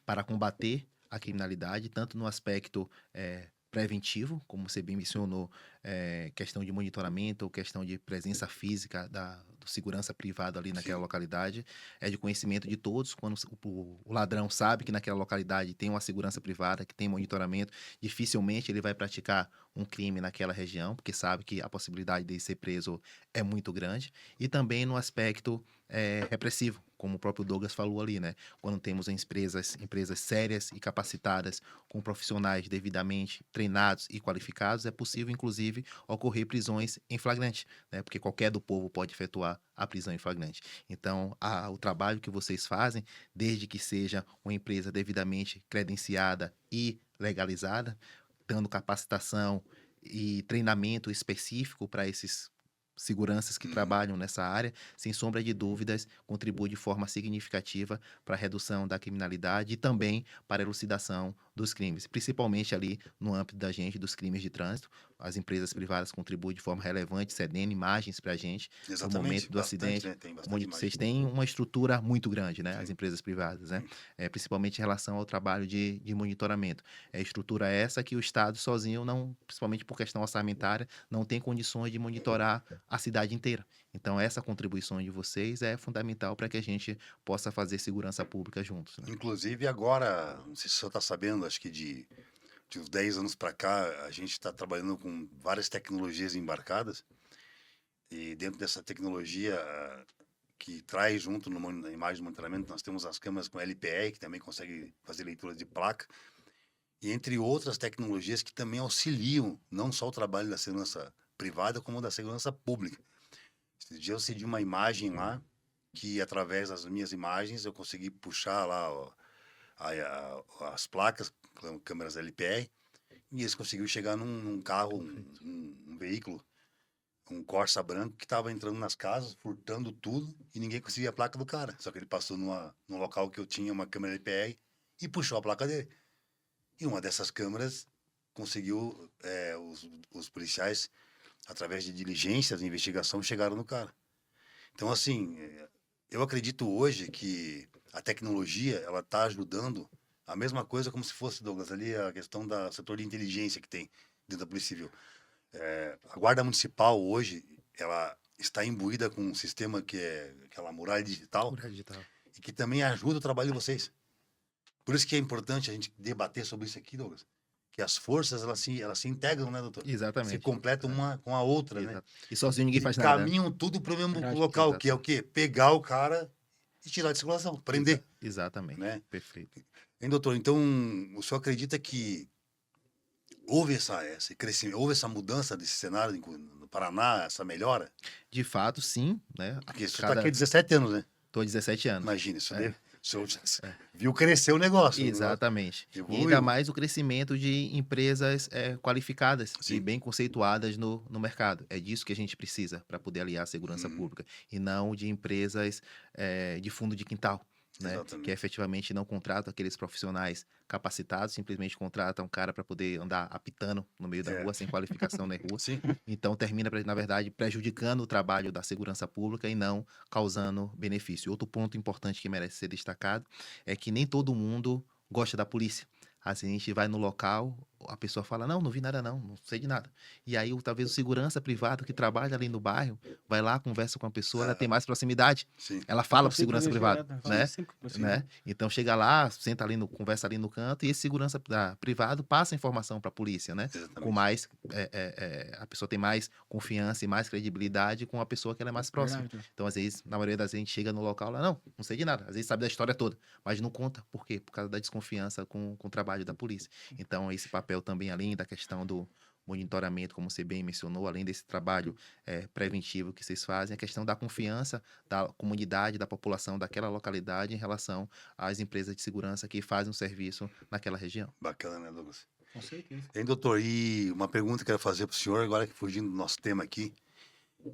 para combater a criminalidade, tanto no aspecto preventivo, como você bem mencionou, questão de monitoramento ou questão de presença física do segurança privado ali naquela Sim, localidade, é de conhecimento de todos. Quando o ladrão sabe que naquela localidade tem uma segurança privada, que tem monitoramento, dificilmente ele vai praticar um crime naquela região, porque sabe que a possibilidade de ser preso é muito grande. E também no aspecto repressivo, como o próprio Douglas falou ali, né? Quando temos empresas sérias e capacitadas, com profissionais devidamente treinados e qualificados, é possível, inclusive, ocorrer prisões em flagrante, né? Porque qualquer do povo pode efetuar a prisão em flagrante. Então, o trabalho que vocês fazem, desde que seja uma empresa devidamente credenciada e legalizada, dando capacitação e treinamento específico para esses seguranças que uhum, trabalham nessa área, sem sombra de dúvidas, contribui de forma significativa para a redução da criminalidade e também para a elucidação dos crimes, principalmente ali no âmbito da gente, dos crimes de trânsito. As empresas privadas contribuem de forma relevante, cedendo imagens para a gente no exatamente, momento do bastante, acidente, né? Tem bastante onde imagem. vocês têm uma estrutura muito grande, né? As Sim, empresas privadas, né? sim. Principalmente em relação ao trabalho de monitoramento. É estrutura essa que o Estado sozinho não, principalmente por questão orçamentária, não tem condições de monitorar a cidade inteira. Então, essa contribuição de vocês é fundamental para que a gente possa fazer segurança pública juntos, né? Inclusive agora, não sei se o senhor está sabendo, acho que de uns 10 anos para cá, a gente está trabalhando com várias tecnologias embarcadas e dentro dessa tecnologia que traz junto na imagem de monitoramento, nós temos as câmeras com LPR, que também consegue fazer leitura de placa, e entre outras tecnologias que também auxiliam não só o trabalho da segurança privada, como da segurança pública. Esse dia eu cedi uma imagem lá, que através das minhas imagens eu consegui puxar lá ó, as placas, câmeras LPR, e eles conseguiram chegar num carro, Perfeito. um veículo um Corsa branco que estava entrando nas casas, furtando tudo, e ninguém conseguia a placa do cara. Só que ele passou num local que eu tinha uma câmera LPR e puxou a placa dele. E uma dessas câmeras conseguiu, os policiais, através de diligências, de investigação, chegaram no cara. Então, assim, eu acredito hoje que a tecnologia, ela está ajudando a mesma coisa como se fosse, Douglas, ali a questão do setor de inteligência que tem dentro da Polícia Civil. A Guarda Municipal hoje, ela está imbuída com um sistema que é aquela muralha digital Cultura digital. e que também ajuda o trabalho de vocês. Por isso que é importante a gente debater sobre isso aqui, Douglas. Que as forças, elas se integram, né, doutor? Exatamente. Se completam uma com a outra, né? Exato. E sozinho ninguém E faz nada. caminham tudo para o mesmo Verdade. local, que é o quê? Pegar o cara e tirar de circulação, prender, Exatamente. né? Perfeito. Hein, doutor? Então, o senhor acredita que houve esse crescimento, houve essa mudança desse cenário no Paraná, essa melhora? De fato, sim, né? Porque o senhor está aqui há 17 anos, né? Tô há 17 anos. Imagina, isso É. o senhor viu crescer o negócio. Exatamente. E Evoluiu. ainda mais o crescimento de empresas qualificadas Sim. e bem conceituadas no mercado. É disso que a gente precisa para poder aliar a segurança pública. E não de empresas de fundo de quintal. Né? Exatamente. Que efetivamente não contratam aqueles profissionais capacitados, simplesmente contratam um cara para poder andar apitando no meio da rua, sem qualificação na rua. Sim. Então termina, na verdade, prejudicando o trabalho da segurança pública e não causando benefício. Outro ponto importante que merece ser destacado é que nem todo mundo gosta da polícia. Assim, a gente vai no local, a pessoa fala, não vi nada não sei de nada. E aí, talvez o segurança privado que trabalha ali no bairro, vai lá, conversa com a pessoa, ela tem mais proximidade. Sim. Ela fala pro Consigo segurança fazer privado, direto, né? sempre consigo. né? Então chega lá, senta ali, conversa ali no canto, e esse segurança privado passa a informação para a polícia, né? Exatamente. Com mais, a pessoa tem mais confiança e mais credibilidade com a pessoa que ela é mais próxima. Verdade. Então, às vezes, na maioria das vezes, a gente chega no local lá, não sei de nada. Às vezes sabe da história toda, mas não conta. Por quê? Por causa da desconfiança com o trabalho da polícia. Então, esse papel também, além da questão do monitoramento, como você bem mencionou, além desse trabalho preventivo que vocês fazem, a questão da confiança da comunidade, da população daquela localidade em relação às empresas de segurança que fazem um serviço naquela região. Bacana, né, Douglas? Com certeza. Hein, doutor? E uma pergunta que eu quero fazer para o senhor, agora que fugindo do nosso tema aqui,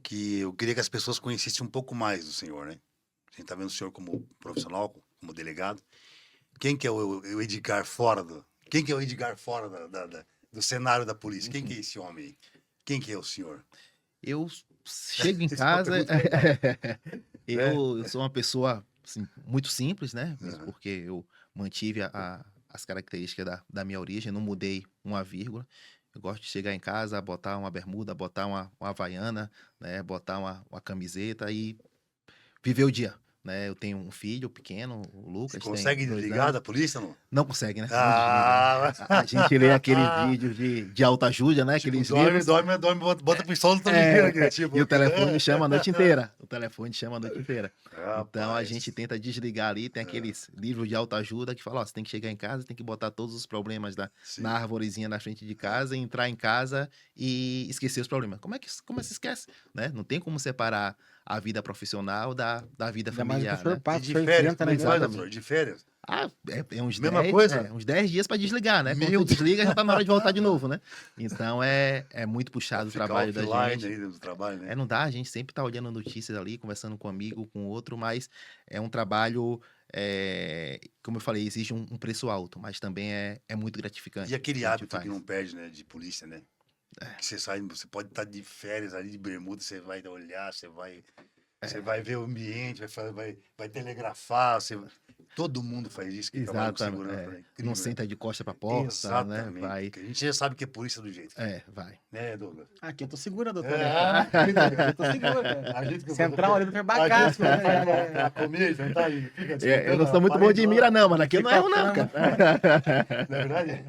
que eu queria que as pessoas conhecessem um pouco mais do senhor, né? A gente está vendo o senhor como profissional, como delegado. Quem que é o Edgar fora do... Quem que é o Edgar fora do cenário da polícia? Quem que é esse homem aí? Quem que é o senhor? Eu chego em Essa é uma casa, pergunta eu sou uma pessoa assim, muito simples, né? Mesmo Aham. porque eu mantive as características da minha origem, não mudei uma vírgula. Eu gosto de chegar em casa, botar uma bermuda, botar uma havaiana, né? Botar uma camiseta e viver o dia. Né? Eu tenho um filho pequeno, o Lucas. Você tem consegue 2 desligar anos. da polícia, não? Não consegue, né? Não Ah, desliga, né? A gente lê aqueles vídeos de autoajuda, né? tipo, Aqueles dorme, livros. dorme, bota pro sol, tô ligando aqui, tipo... E o telefone chama a noite inteira. O telefone chama a noite inteira. Então a Rapaz. gente tenta desligar ali. Tem aqueles livros de autoajuda que falam: ó, você tem que chegar em casa, tem que botar todos os problemas Sim. na arvorezinha na frente de casa, entrar em casa e esquecer os problemas. Como é que se esquece? Né? Não tem como separar a vida profissional da vida Ainda mais o que o familiar. senhor Né? passa, E o de senhor férias, enfrenta, como é né? que faz, Exatamente. doutor? De férias? É uns Mesma 10, coisa? uns 10 dias para desligar, né? Quando Meu tu desliga, já tá na hora de voltar de novo, né? Então é muito puxado o Ficar trabalho da offline gente. aí do trabalho, né? Não dá, a gente sempre tá olhando notícias ali, conversando com um amigo, com outro, mas é um trabalho, como eu falei, exige um preço alto, mas também é muito gratificante. E aquele que a gente hábito que faz. não perde, né, de polícia, né? Que você sai, você pode estar de férias ali, de bermuda, você vai olhar, você vai ver o ambiente, vai telegrafar, todo mundo faz isso que trabalha com segurança. Né? Não Incrível, né? senta de costa pra porta, né? Exatamente. Vai. Porque a gente já sabe que é polícia do jeito. Vai. Né, Douglas? Aqui eu tô segura, doutor. Aqui Eu tô segura. a gente que Central ali do a Bagaço, gente né? pra comer, jantar e fica Eu não sou muito bom de mira, não, mas aqui eu não erro, não, cara. Não é verdade?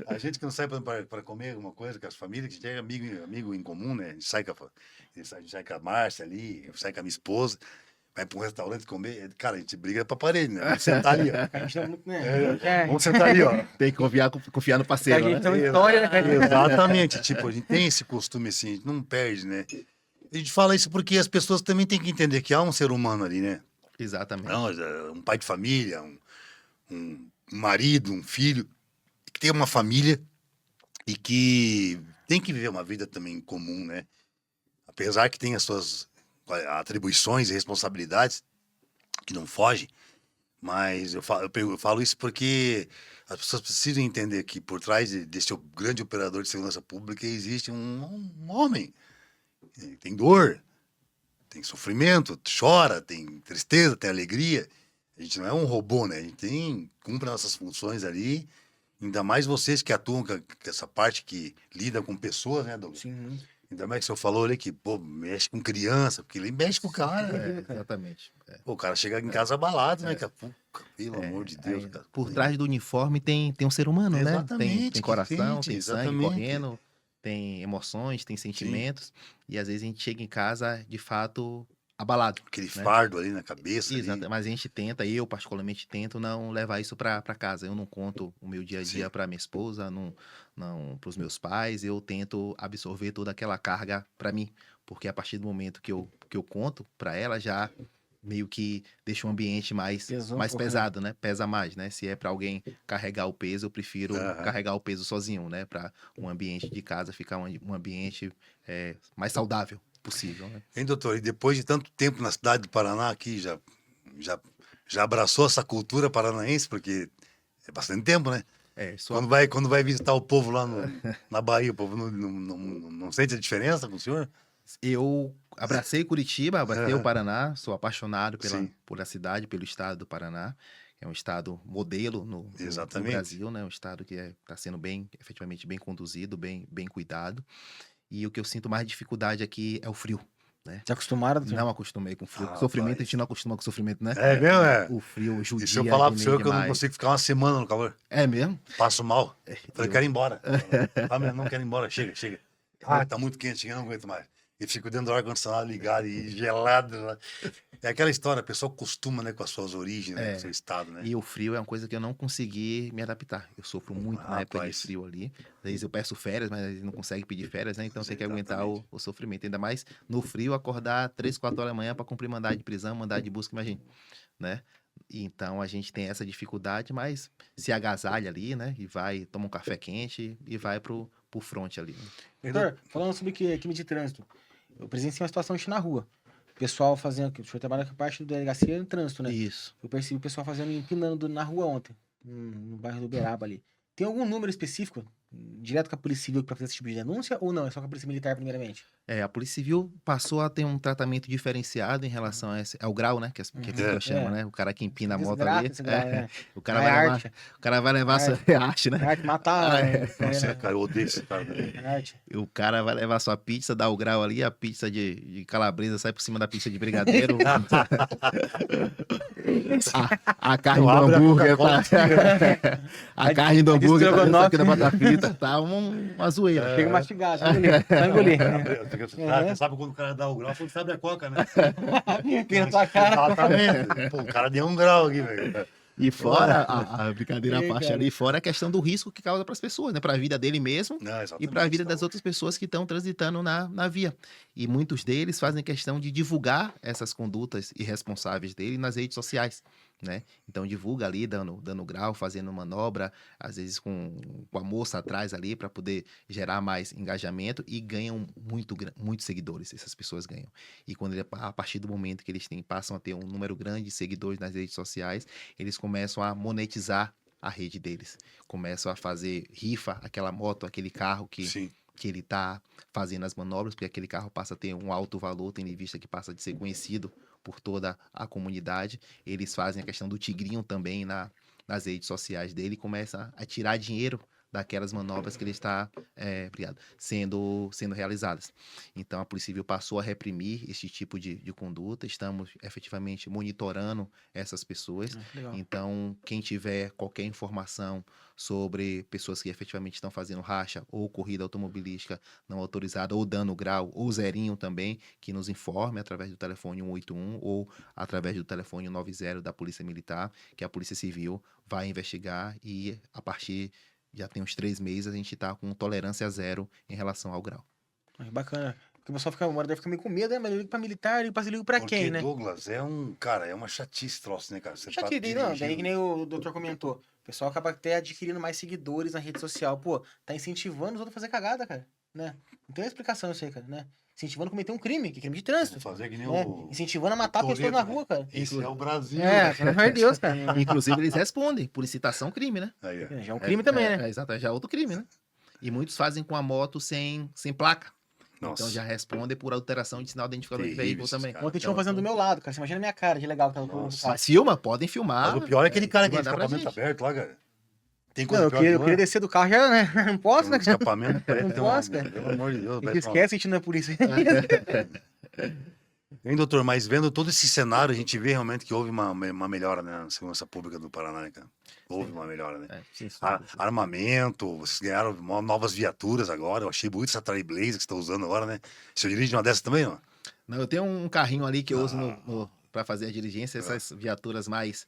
A gente que não sai para comer alguma coisa com as famílias, que a gente é amigo em comum, né? A gente sai com a Márcia ali, sai com a minha esposa, vai para um restaurante comer. Cara, a gente briga para parede, né? Vamos sentar ali, ó. A gente é muito, né? Vamos sentar ali, ó. Tem que confiar no A parceiro, gente né? tem uma história, né? cara? Exatamente. Tipo, a gente tem esse costume assim, a gente não perde, né? A gente fala isso porque as pessoas também têm que entender que há um ser humano ali, né? Exatamente. Não, um pai de família, um marido, um filho, que tem uma família e que tem que viver uma vida também comum, né? apesar que tem as suas atribuições e responsabilidades, que não fogem, mas eu falo isso porque as pessoas precisam entender que por trás desse grande operador de segurança pública existe um homem. Tem dor, tem sofrimento, chora, tem tristeza, tem alegria. A gente não é um robô, né? A gente cumpre nossas funções ali. Ainda mais vocês que atuam com essa parte que lida com pessoas, né, Douglas? Sim. Ainda mais que o senhor falou ali que, pô, mexe com criança, porque ele mexe com o cara. Exatamente. Pô, o cara chega em casa abalado, né? Pelo amor de Deus, cara. Por trás do uniforme tem um ser humano, né? Exatamente, Tem coração, gente, tem sangue exatamente. correndo, tem emoções, tem sentimentos. E às vezes a gente chega em casa, de fato, abalado. Aquele né? fardo ali na cabeça. Exato, Ali. mas a gente tenta, eu particularmente tento não levar isso para casa. Eu não conto o meu dia a dia para minha esposa, não para os meus pais. Eu tento absorver toda aquela carga para mim, porque a partir do momento que eu conto para ela, já meio que deixa o ambiente mais pesado, né? Pesa mais, né? Se é para alguém carregar o peso, eu prefiro carregar o peso sozinho, né? Para um ambiente de casa ficar um ambiente mais saudável possível, né? Hein, doutor? E depois de tanto tempo na cidade do Paraná aqui, já abraçou essa cultura paranaense? Porque é bastante tempo, né? Quando vai visitar o povo lá na Bahia, o povo não sente a diferença com o senhor? Eu abracei Curitiba, abracei o Paraná, sou apaixonado por a cidade, pelo estado do Paraná. É um estado modelo no Brasil, né? Um estado que está sendo efetivamente bem conduzido, bem cuidado. E o que eu sinto mais dificuldade aqui é o frio, né? Se acostumaram? Não acostumei com frio. Sofrimento, a gente não acostuma com sofrimento, né? É mesmo, é? O frio judia. E se eu falar pro senhor que eu não consigo ficar uma semana no calor? É mesmo? Passo mal. Falei, quero ir embora. Não quero ir embora, chega. Tá muito quente, eu não aguento mais. E fico dentro do ar-condicionado ligado e gelado. É aquela história, a pessoa acostuma, né, com as suas origens, né, com o seu estado, né? E o frio é uma coisa que eu não consegui me adaptar. Eu sofro muito na época de frio ali. Às vezes eu peço férias, mas não consegue pedir férias, né? Então tem que aguentar o sofrimento. Ainda mais no frio, acordar 3, 4 horas da manhã para cumprir mandado de prisão, mandado de busca, imagina, né? Então a gente tem essa dificuldade, mas se agasalha ali, né? E vai, toma um café quente e vai pro front ali. Doutor, falando sobre crime de trânsito, eu presenciei uma situação na rua. O pessoal fazendo. O senhor trabalha com a parte da delegacia no trânsito, né? Isso. Eu percebi o pessoal empinando na rua ontem, no bairro do Uberaba ali. Tem algum número específico, direto com a Polícia Civil, para fazer esse tipo de denúncia? Ou não? É só com a Polícia Militar, primeiramente? A Polícia Civil passou a ter um tratamento diferenciado em relação ao grau, né? Que as pessoas chamam, né? O cara que empina a moto ali. O cara vai levar sua arte, né? Arte, matar. Nossa, cara, eu odeio esse cara. O cara vai levar sua pizza, dá o grau ali, a pizza de calabresa sai por cima da pizza de brigadeiro. a carne do hambúrguer. A carne do hambúrguer tá aqui da batata frita. Tá uma zoeira. Chega mastigado, só engolir. Sabe quando o cara dá o grau, quando sabe a coca, né? Tem na tua cara. Exatamente. Pô, o cara deu um grau aqui, velho. E fora a brincadeira à parte ali, fora a questão do risco que causa para as pessoas, né? Para a vida dele mesmo e para a vida das outras pessoas que estão transitando na via. E muitos deles fazem questão de divulgar essas condutas irresponsáveis dele nas redes sociais, né? Então divulga ali, dando grau, fazendo manobra, às vezes com a moça atrás ali para poder gerar mais engajamento e ganham muitos seguidores, essas pessoas ganham. E a partir do momento que eles passam a ter um número grande de seguidores nas redes sociais, eles começam a monetizar a rede deles, começam a fazer rifa, aquela moto, aquele carro que ele está fazendo as manobras, porque aquele carro passa a ter um alto valor, tendo em vista que passa de ser conhecido por toda a comunidade. Eles fazem a questão do tigrinho também nas redes sociais dele e começam a tirar dinheiro daquelas manobras que ele está sendo realizadas. Então, a Polícia Civil passou a reprimir esse tipo de conduta. Estamos efetivamente monitorando essas pessoas. Então, quem tiver qualquer informação sobre pessoas que efetivamente estão fazendo racha ou corrida automobilística não autorizada ou dano grau ou zerinho também, que nos informe através do telefone 181 ou através do telefone 90 da Polícia Militar, que a Polícia Civil vai investigar e a partir já tem uns 3 meses, a gente tá com tolerância zero em relação ao grau. Bacana. Porque o pessoal deve ficar meio com medo, né? Mas eu ligo pra militar, eu ligo pra quem, né? Douglas, é uma chatice troço, né, cara? Você chatice, não, daí que nem o doutor comentou. O pessoal acaba até adquirindo mais seguidores na rede social. Pô, tá incentivando os outros a fazer cagada, cara, né? Não tem explicação isso aí, cara, né? incentivando a cometer um crime, que é crime de trânsito. Fazer que nem Né? o... Incentivando a matar pessoas na rua, cara. Esse é o Brasil. É, né? pelo amor de Deus, cara. Inclusive, eles respondem por licitação crime, né? Aí, ó. Já é um crime também, né? Exato, já é outro crime, né? E muitos fazem com a moto sem placa. Nossa. Então já respondem por alteração de sinal identificador de Terrível veículo esses também. caras. Ontem tinham fazendo do meu lado, cara. Você imagina a minha cara de legal que tava com o Nossa. carro. Mas filma, podem filmar. Mas o pior é aquele cara que tem mandar pra escapamento gente. aberto lá, cara. Tem Não, coisa eu pior queria, que eu não queria é? descer do carro já, né? Não posso, Tem né? um escapamento preto, Não tem posso, cara. Pelo amor de Deus. A vai gente tomar- esquece, a gente não é por isso. Hein, doutor, mas vendo todo esse cenário, a gente vê realmente que houve uma melhora, né, na segurança pública do Paraná, né, cara? Houve uma melhora, né? Sim, sim. Armamento, vocês ganharam novas viaturas agora. Eu achei bonito essa Trailblazer que você está usando agora, né? Você dirige uma dessas também, ó? Não, eu tenho um carrinho ali que eu uso para fazer a diligência. Essas viaturas mais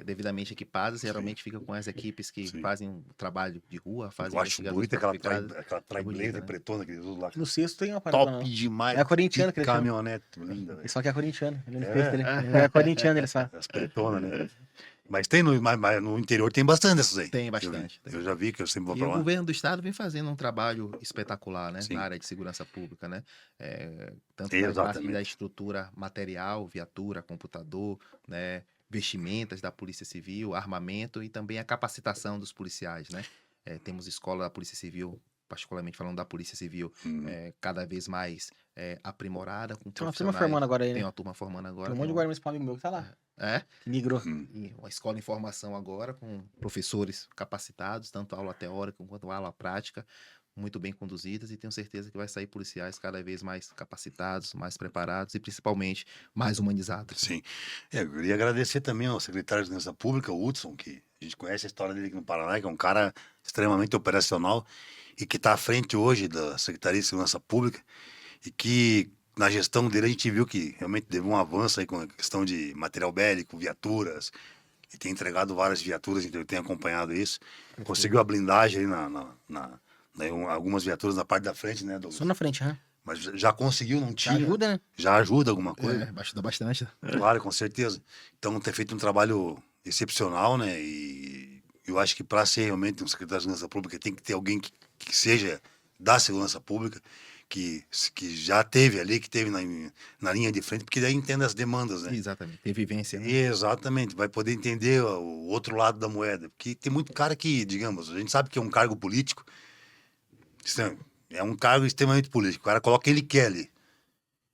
devidamente equipadas, geralmente ficam com as equipes que Sim. fazem um trabalho de rua, fazem Eu acho investigações bonita aquela, qualificadas. aquela bonita, Trailblazer né? pretona que eles usam lá. No sexto tem uma parada, Top não. demais. É a corintiana Que que eles chamam. caminhonete linda, velho. Só que é corintiano. Ele não É? fez dele. É corintiano, eles falam. As pretonas, né? Mas tem mas no interior tem bastante dessas aí. Tem bastante, Eu, tem. eu já vi que eu sempre vou E pra o lá. governo do estado vem fazendo um trabalho espetacular, né, Sim. na área de segurança pública, né? Tanto na parte Exatamente. da estrutura material, viatura, computador, né, vestimentas da Polícia Civil, armamento e também a capacitação dos policiais, né? Temos escola da Polícia Civil, particularmente falando da Polícia Civil, cada vez mais aprimorada, com Tem uma turma profissionais. formando agora aí, Tem né? uma turma formando agora. Tem um monte de guarda municipal amigo meu que tá lá. Que migrou. E uma escola em formação agora, com professores capacitados, tanto aula teórica quanto aula prática, muito bem conduzidas, e tenho certeza que vai sair policiais cada vez mais capacitados, mais preparados e principalmente mais humanizados. Sim. Eu queria agradecer também ao secretário de Segurança Pública, o Hudson, que a gente conhece a história dele aqui no Paraná, que é um cara extremamente operacional e que está à frente hoje da Secretaria de Segurança Pública e que na gestão dele a gente viu que realmente teve um avanço aí com a questão de material bélico, viaturas, e tem entregado várias viaturas, então eu tenho acompanhado isso. Conseguiu a blindagem aí algumas viaturas na parte da frente, né, Douglas? Só na frente, né? Mas já conseguiu, não Já tinha. ajuda, né? Já ajuda alguma coisa. Ajuda bastante. Claro, com certeza. Então, ter feito um trabalho excepcional, né? E eu acho que para ser realmente um secretário de Segurança Pública, tem que ter alguém que seja da segurança pública, que já teve ali, que teve na linha de frente, porque daí entende as demandas, né? Exatamente, ter vivência. Né? Exatamente, vai poder entender o outro lado da moeda. Porque tem muito cara que, digamos, a gente sabe que é um cargo político, é um cargo extremamente político, o cara coloca quem ele quer ali.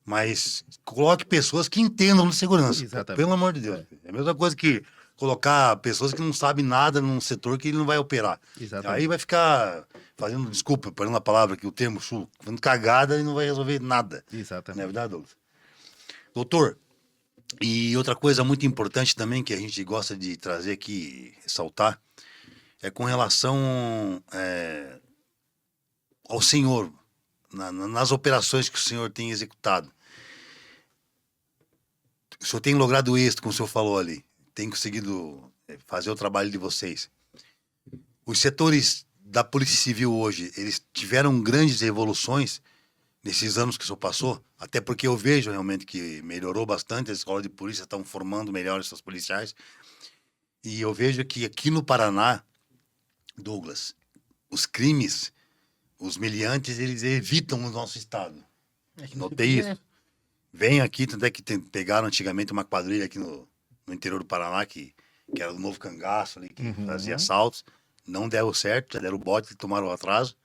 Mas coloque pessoas que entendam de segurança. Exatamente. Pelo amor de Deus. É a mesma coisa que colocar pessoas que não sabem nada num setor que ele não vai operar. Exatamente. Aí vai ficar fazendo, desculpa, perdendo a palavra aqui, o termo chulo, fazendo cagada e não vai resolver nada. Exatamente. Não é verdade, Douglas? Doutor, e outra coisa muito importante também que a gente gosta de trazer aqui, ressaltar, é com relação ao senhor, nas operações que o senhor tem executado. O senhor tem logrado êxito, como o senhor falou ali, tem conseguido fazer o trabalho de vocês. Os setores da Polícia Civil hoje, eles tiveram grandes evoluções nesses anos que o senhor passou, até porque eu vejo realmente que melhorou bastante, as escolas de polícia estão formando melhor seus policiais, e eu vejo que aqui no Paraná, Douglas, os crimes, os meliantes, eles evitam o nosso estado. Notei isso. Vem aqui, tanto é que pegaram antigamente uma quadrilha aqui no interior do Paraná, que era o novo cangaço ali, que fazia assaltos. Não deu certo, já deram o bote, tomaram o atraso.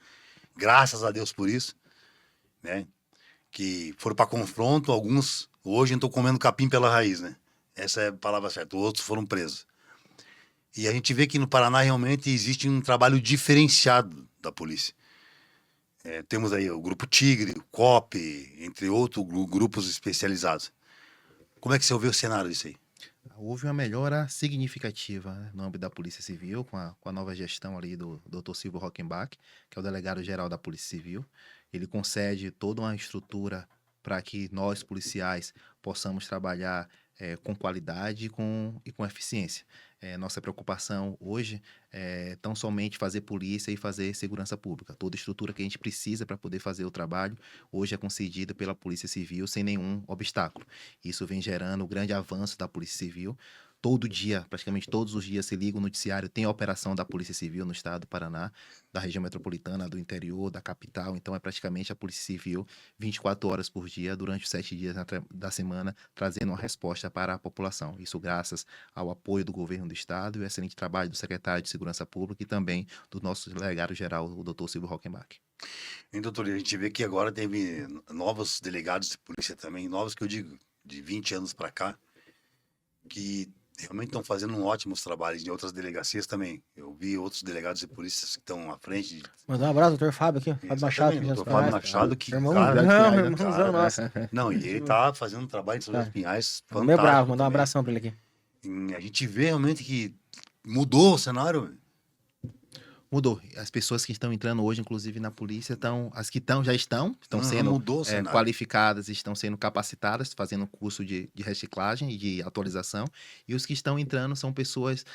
Graças a Deus por isso, né? Que foram para confronto, alguns hoje estão comendo capim pela raiz, né? Essa é a palavra certa. Outros foram presos. E a gente vê que no Paraná realmente existe um trabalho diferenciado da polícia. Temos aí o Grupo Tigre, o COP, entre outros grupos especializados. Como é que você ouviu o cenário disso aí? Houve uma melhora significativa, né, no âmbito da Polícia Civil, com a nova gestão ali do Dr. Silvio Rockenbach, que é o delegado-geral da Polícia Civil. Ele concede toda uma estrutura para que nós, policiais, possamos trabalhar com qualidade e com eficiência. Nossa preocupação hoje é tão somente fazer polícia e fazer segurança pública. Toda estrutura que a gente precisa para poder fazer o trabalho, hoje é concedida pela Polícia Civil sem nenhum obstáculo. Isso vem gerando um grande avanço da Polícia Civil. todo dia, praticamente todos os dias se liga o noticiário, tem a operação da Polícia Civil no estado do Paraná, da região metropolitana, do interior, da capital. Então é praticamente a Polícia Civil 24 horas por dia, durante os 7 dias da semana, trazendo uma resposta para a população. Isso graças ao apoio do governo do estado e o excelente trabalho do secretário de Segurança Pública e também do nosso delegado-geral, o doutor Silvio Rockenbach. E, doutor, a gente vê que agora teve novos delegados de polícia também, novos que eu digo, de 20 anos para cá, que realmente estão fazendo ótimos trabalhos em outras delegacias também. Eu vi outros delegados de polícia que estão à frente. Mandar um abraço, doutor Fábio aqui, Fábio Machado. Que Doutor já Fábio conhece. Machado, que Irmão, cara, não, irmãozão nosso. não, e ele tá fazendo um trabalho em São José dos Pinhais fantástico. Meu bravo, mandar um também. abração pra ele aqui. E a gente vê realmente que mudou o cenário. Mudou. As pessoas que estão entrando hoje, inclusive na polícia, já estão sendo mudou o cenário. qualificadas, estão sendo capacitadas, fazendo curso de reciclagem e de atualização. E os que estão entrando são pessoas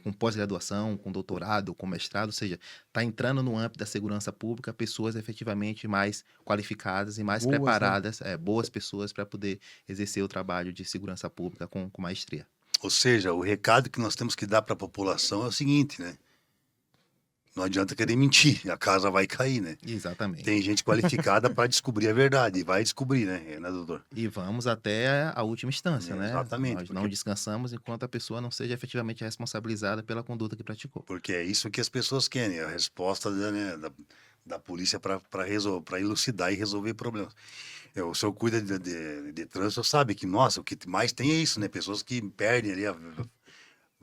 com pós-graduação, com doutorado, com mestrado, ou seja, está entrando no âmbito da segurança pública pessoas efetivamente mais qualificadas e mais Boas, preparadas, boas pessoas para poder exercer o trabalho de segurança pública com maestria. Ou seja, o recado que nós temos que dar para a população é o seguinte, né? Não adianta querer mentir, a casa vai cair, né? Exatamente. Tem gente qualificada para descobrir a verdade, e vai descobrir, né, doutor? E vamos até a última instância, né? Exatamente. Nós não descansamos enquanto a pessoa não seja efetivamente responsabilizada pela conduta que praticou. Porque é isso que as pessoas querem, a resposta da polícia para elucidar e resolver problemas. O senhor cuida de trânsito, sabe que, nossa, o que mais tem é isso, né? Pessoas que perdem ali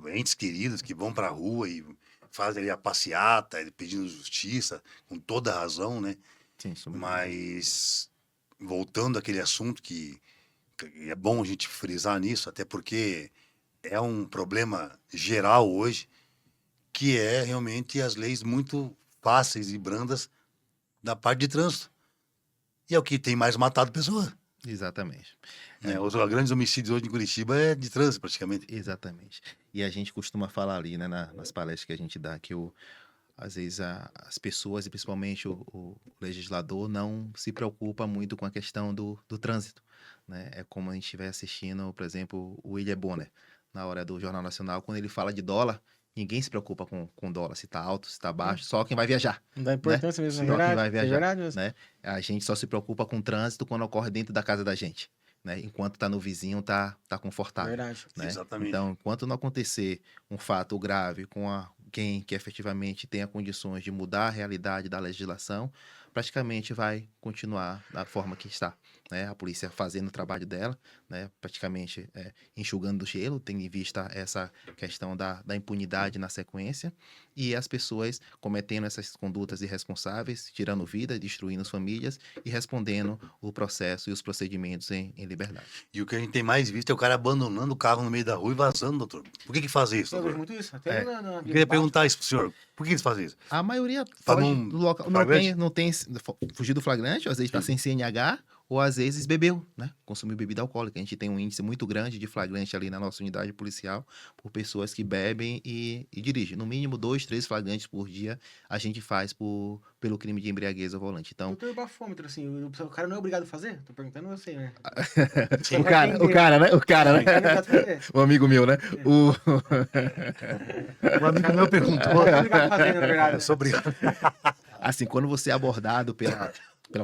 entes queridos, que vão para a rua e fazem ali a passeata, pedindo justiça, com toda a razão, né? Sim, sobre Mas, voltando àquele assunto que é bom a gente frisar nisso, até porque é um problema geral hoje, que é realmente as leis muito fáceis e brandas da parte de trânsito. E é o que tem mais matado pessoas. Exatamente. Né? Os grandes homicídios hoje em Curitiba é de trânsito, praticamente. Exatamente. E a gente costuma falar ali, né, nas palestras que a gente dá, que às vezes as pessoas, e principalmente o legislador, não se preocupa muito com a questão do trânsito. Né? É como a gente estiver assistindo, por exemplo, o William Bonner, na hora do Jornal Nacional, quando ele fala de dólar, ninguém se preocupa com dólar, se está alto, se está baixo, só quem vai viajar. Não dá importância mesmo, é Só quem verdade. vai viajar, É verdade mesmo. né? A gente só se preocupa com o trânsito quando ocorre dentro da casa da gente. Né? Enquanto está no vizinho, tá confortável. Verdade. Né? Exatamente. Então, enquanto não acontecer um fato grave com alguém que efetivamente tenha condições de mudar a realidade da legislação, praticamente vai continuar da forma que está. Né? A polícia fazendo o trabalho dela, né? Praticamente enxugando o gelo, tendo em vista essa questão da impunidade na sequência, e as pessoas cometendo essas condutas irresponsáveis, tirando vida, destruindo as famílias e respondendo o processo e os procedimentos em liberdade. E o que a gente tem mais visto é o cara abandonando o carro no meio da rua e vazando, doutor. Por que faz isso, Eu vejo doutor? muito isso. Até Eu queria perguntar isso pro senhor. Por que eles fazem isso? A maioria Pra foge não- do local, flagrante? não tem fugir do flagrante, às vezes está sem CNH, ou às vezes bebeu, né? Consumiu bebida alcoólica. A gente tem um índice muito grande de flagrante ali na nossa unidade policial por pessoas que bebem e dirigem. No mínimo 2, 3 flagrantes por dia a gente faz pelo crime de embriaguez ao volante. Então, Doutor bafômetro, assim, o cara não é obrigado a fazer? Tô perguntando você, né? o cara, né? O cara, né? O cara não é obrigado a fazer. O amigo meu, né? Um amigo meu perguntou. Não é obrigado a fazer, na verdade. Eu sou obrigado. Assim, quando você é abordado pela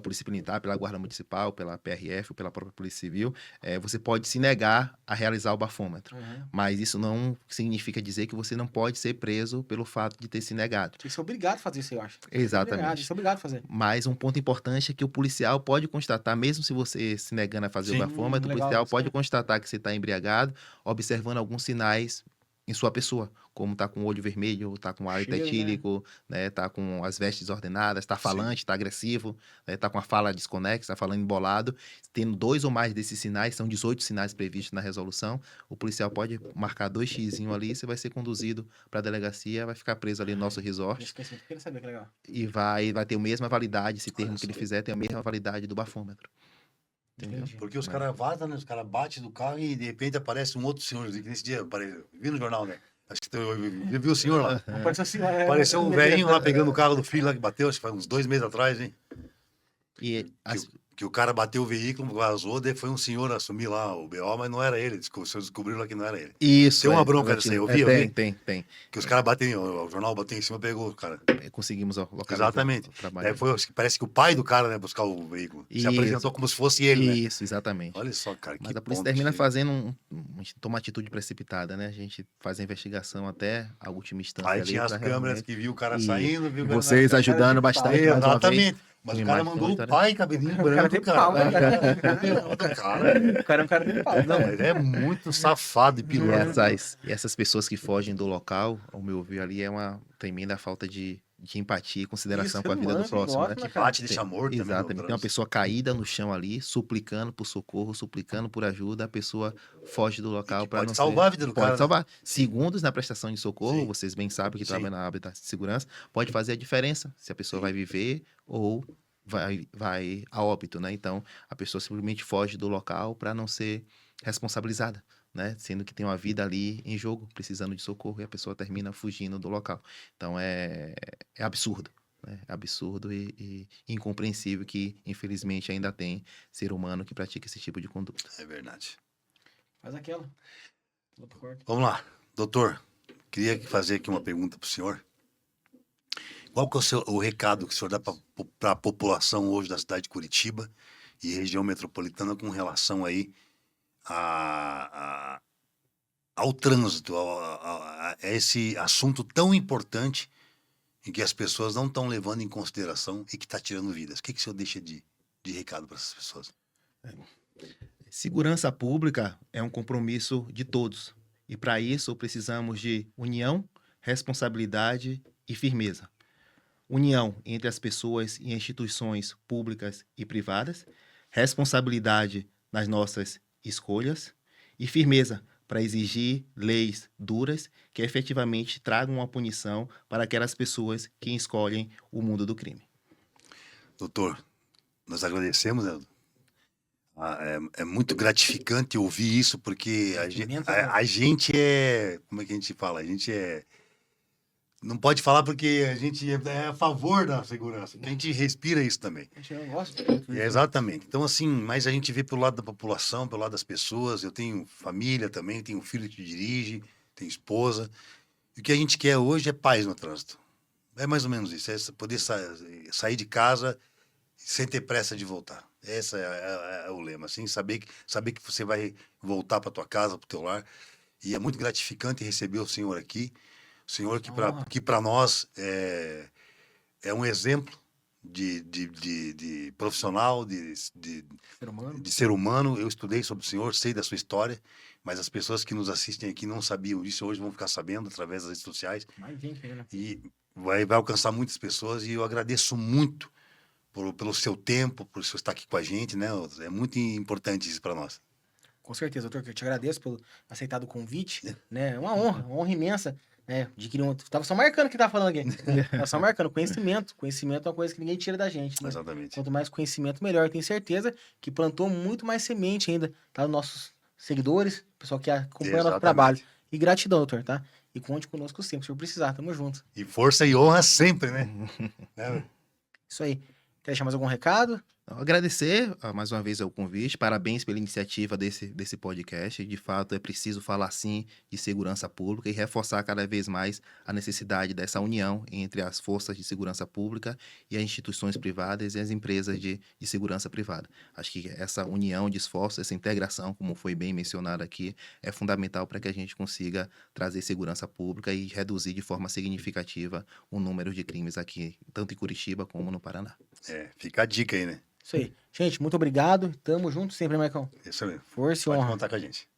Polícia Militar, pela Guarda Municipal, pela PRF ou pela própria Polícia Civil, você pode se negar a realizar o bafômetro. Uhum. Mas isso não significa dizer que você não pode ser preso pelo fato de ter se negado. Tem que ser obrigado a fazer isso, eu acho. Exatamente. Tem que ser obrigado a fazer. Mas um ponto importante é que o policial pode constatar, mesmo se você se negando a fazer Sim. o bafômetro, o Legal, policial isso pode aí. constatar que você está embriagado, observando alguns sinais em sua pessoa, como tá com o olho vermelho, tá com hálito Cheiro, né? etílico, né? Tá com as vestes desordenadas, tá falante, tá agressivo, né? Tá com a fala desconexa, tá falando embolado. Tendo 2 ou mais desses sinais, são 18 sinais previstos na resolução, o policial pode marcar 2 xizinho ali, você vai ser conduzido para a delegacia, vai ficar preso ali no nosso resort Esqueci, eu queria saber que legal. e vai ter a mesma validade, esse termo Olha que ele só. fizer tem a mesma validade do bafômetro. Entendeu? Entendi. Porque os caras vazam, né? Os caras batem do carro e de repente aparece um outro senhor. Nesse dia, vi no jornal, né? Acho que eu vi o senhor lá. Apareceu assim, lá, Apareceu um velhinho lá pegando o carro do filho lá que bateu, acho que faz uns 2 meses atrás, hein? E que o cara bateu o veículo, vazou, daí foi um senhor assumir lá o BO, mas não era ele. Descobriram lá que não era ele. Isso. Tem uma bronca dessa aí, eu vi, Tem. Que os caras batem, o jornal bateu em cima e pegou o cara. Conseguimos localizar Exatamente. o trabalho. Parece que o pai do cara, né, buscar o veículo. Se apresentou como se fosse ele, né? Isso, exatamente. Olha só, cara, Mas que a polícia ponto termina que- fazendo a gente toma atitude precipitada, né? A gente faz a investigação até a última instância Aí ali tinha as pra câmeras realmente- que viu o cara E saindo, viu o cara vocês na- ajudando de bastante pau. mais uma vez. Exatamente. Mas o Uma cara imagem mandou o história. pai, cabelinho O cara branco, de cara. pau, né? Cabelinho do cara. O cara é um cara de pau. Não, mas é muito safado e E pilantra. essas pessoas que fogem do local, ao meu ver ali, é uma tremenda falta de empatia e consideração Isso, com a vida humano, do próximo, né? gosta, Que cara. bate, deixa morto também no Exatamente. Tem uma trânsito. pessoa caída no chão ali, suplicando por socorro, suplicando por ajuda, a pessoa foge do local para Pode não salvar a ser... vida do Pode cara, né? salvar. Segundos na prestação de socorro, Sim. vocês bem sabem que Sim. trabalham na área de segurança, pode fazer a diferença se a pessoa vai viver ou vai a óbito, né? Então, a pessoa simplesmente foge do local para não ser responsabilizada, né? Sendo que tem uma vida ali em jogo, precisando de socorro, e a pessoa termina fugindo do local. Então, é absurdo. Né? É absurdo e incompreensível que, infelizmente, ainda tem ser humano que pratica esse tipo de conduta. É verdade. Faz aquela. Outro corte. Vamos lá. Doutor, queria fazer aqui uma pergunta para o senhor. Qual que é o recado que o senhor dá para a população hoje da cidade de Curitiba e região metropolitana com relação aí ao trânsito, a esse assunto tão importante em que as pessoas não estão levando em consideração e que está tirando vidas? O que o senhor deixa de recado para essas pessoas? Segurança pública é um compromisso de todos. E para isso precisamos de união, responsabilidade e firmeza. União entre as pessoas e instituições públicas e privadas, responsabilidade nas nossas escolhas e firmeza para exigir leis duras que efetivamente tragam uma punição para aquelas pessoas que escolhem o mundo do crime. Doutor, nós agradecemos, né? É muito gratificante ouvir isso, porque a gente é... Como é que a gente fala? A gente é... Não pode falar porque a gente é a favor da segurança. A gente respira isso também. Eu gosto. Exatamente. Então, assim, mas a gente vê pelo lado da população, pelo lado das pessoas. Eu tenho família também, tenho um filho que dirige, tenho esposa. E o que a gente quer hoje é paz no trânsito. É mais ou menos isso. É poder sair de casa sem ter pressa de voltar. Esse é o lema, assim, saber que você vai voltar para tua casa, para o teu lar. E é muito gratificante receber o senhor aqui. O senhor que para nós é um exemplo de profissional, de ser humano. Eu estudei sobre o senhor, sei da sua história, mas as pessoas que nos assistem aqui não sabiam disso, hoje vão ficar sabendo através das redes sociais. E vai alcançar muitas pessoas, e eu agradeço muito pelo seu tempo, por você estar aqui com a gente, né? É muito importante isso para nós. Com certeza, doutor, que eu te agradeço por aceitado o convite, né? É uma honra imensa, né? Tava só marcando o que tava falando aqui. Tava só marcando conhecimento. Conhecimento é uma coisa que ninguém tira da gente, né? Exatamente. Quanto mais conhecimento, melhor. Eu tenho certeza que plantou muito mais semente ainda, tá? Nos nossos seguidores, pessoal que acompanha o nosso trabalho. E gratidão, doutor, tá? E conte conosco sempre, se eu precisar. Tamo junto. E força e honra sempre, né? Isso aí. Quer deixar mais algum recado? Agradecer mais uma vez o convite, parabéns pela iniciativa desse podcast. De fato, é preciso falar sim de segurança pública e reforçar cada vez mais a necessidade dessa união entre as forças de segurança pública e as instituições privadas e as empresas de segurança privada. Acho que essa união de esforços, essa integração, como foi bem mencionado aqui, é fundamental para que a gente consiga trazer segurança pública e reduzir de forma significativa o número de crimes aqui, tanto em Curitiba como no Paraná. Fica a dica aí, né? Isso aí. Gente, muito obrigado. Tamo junto sempre, Maicon. Isso mesmo. Força e Pode honra. contar com a gente.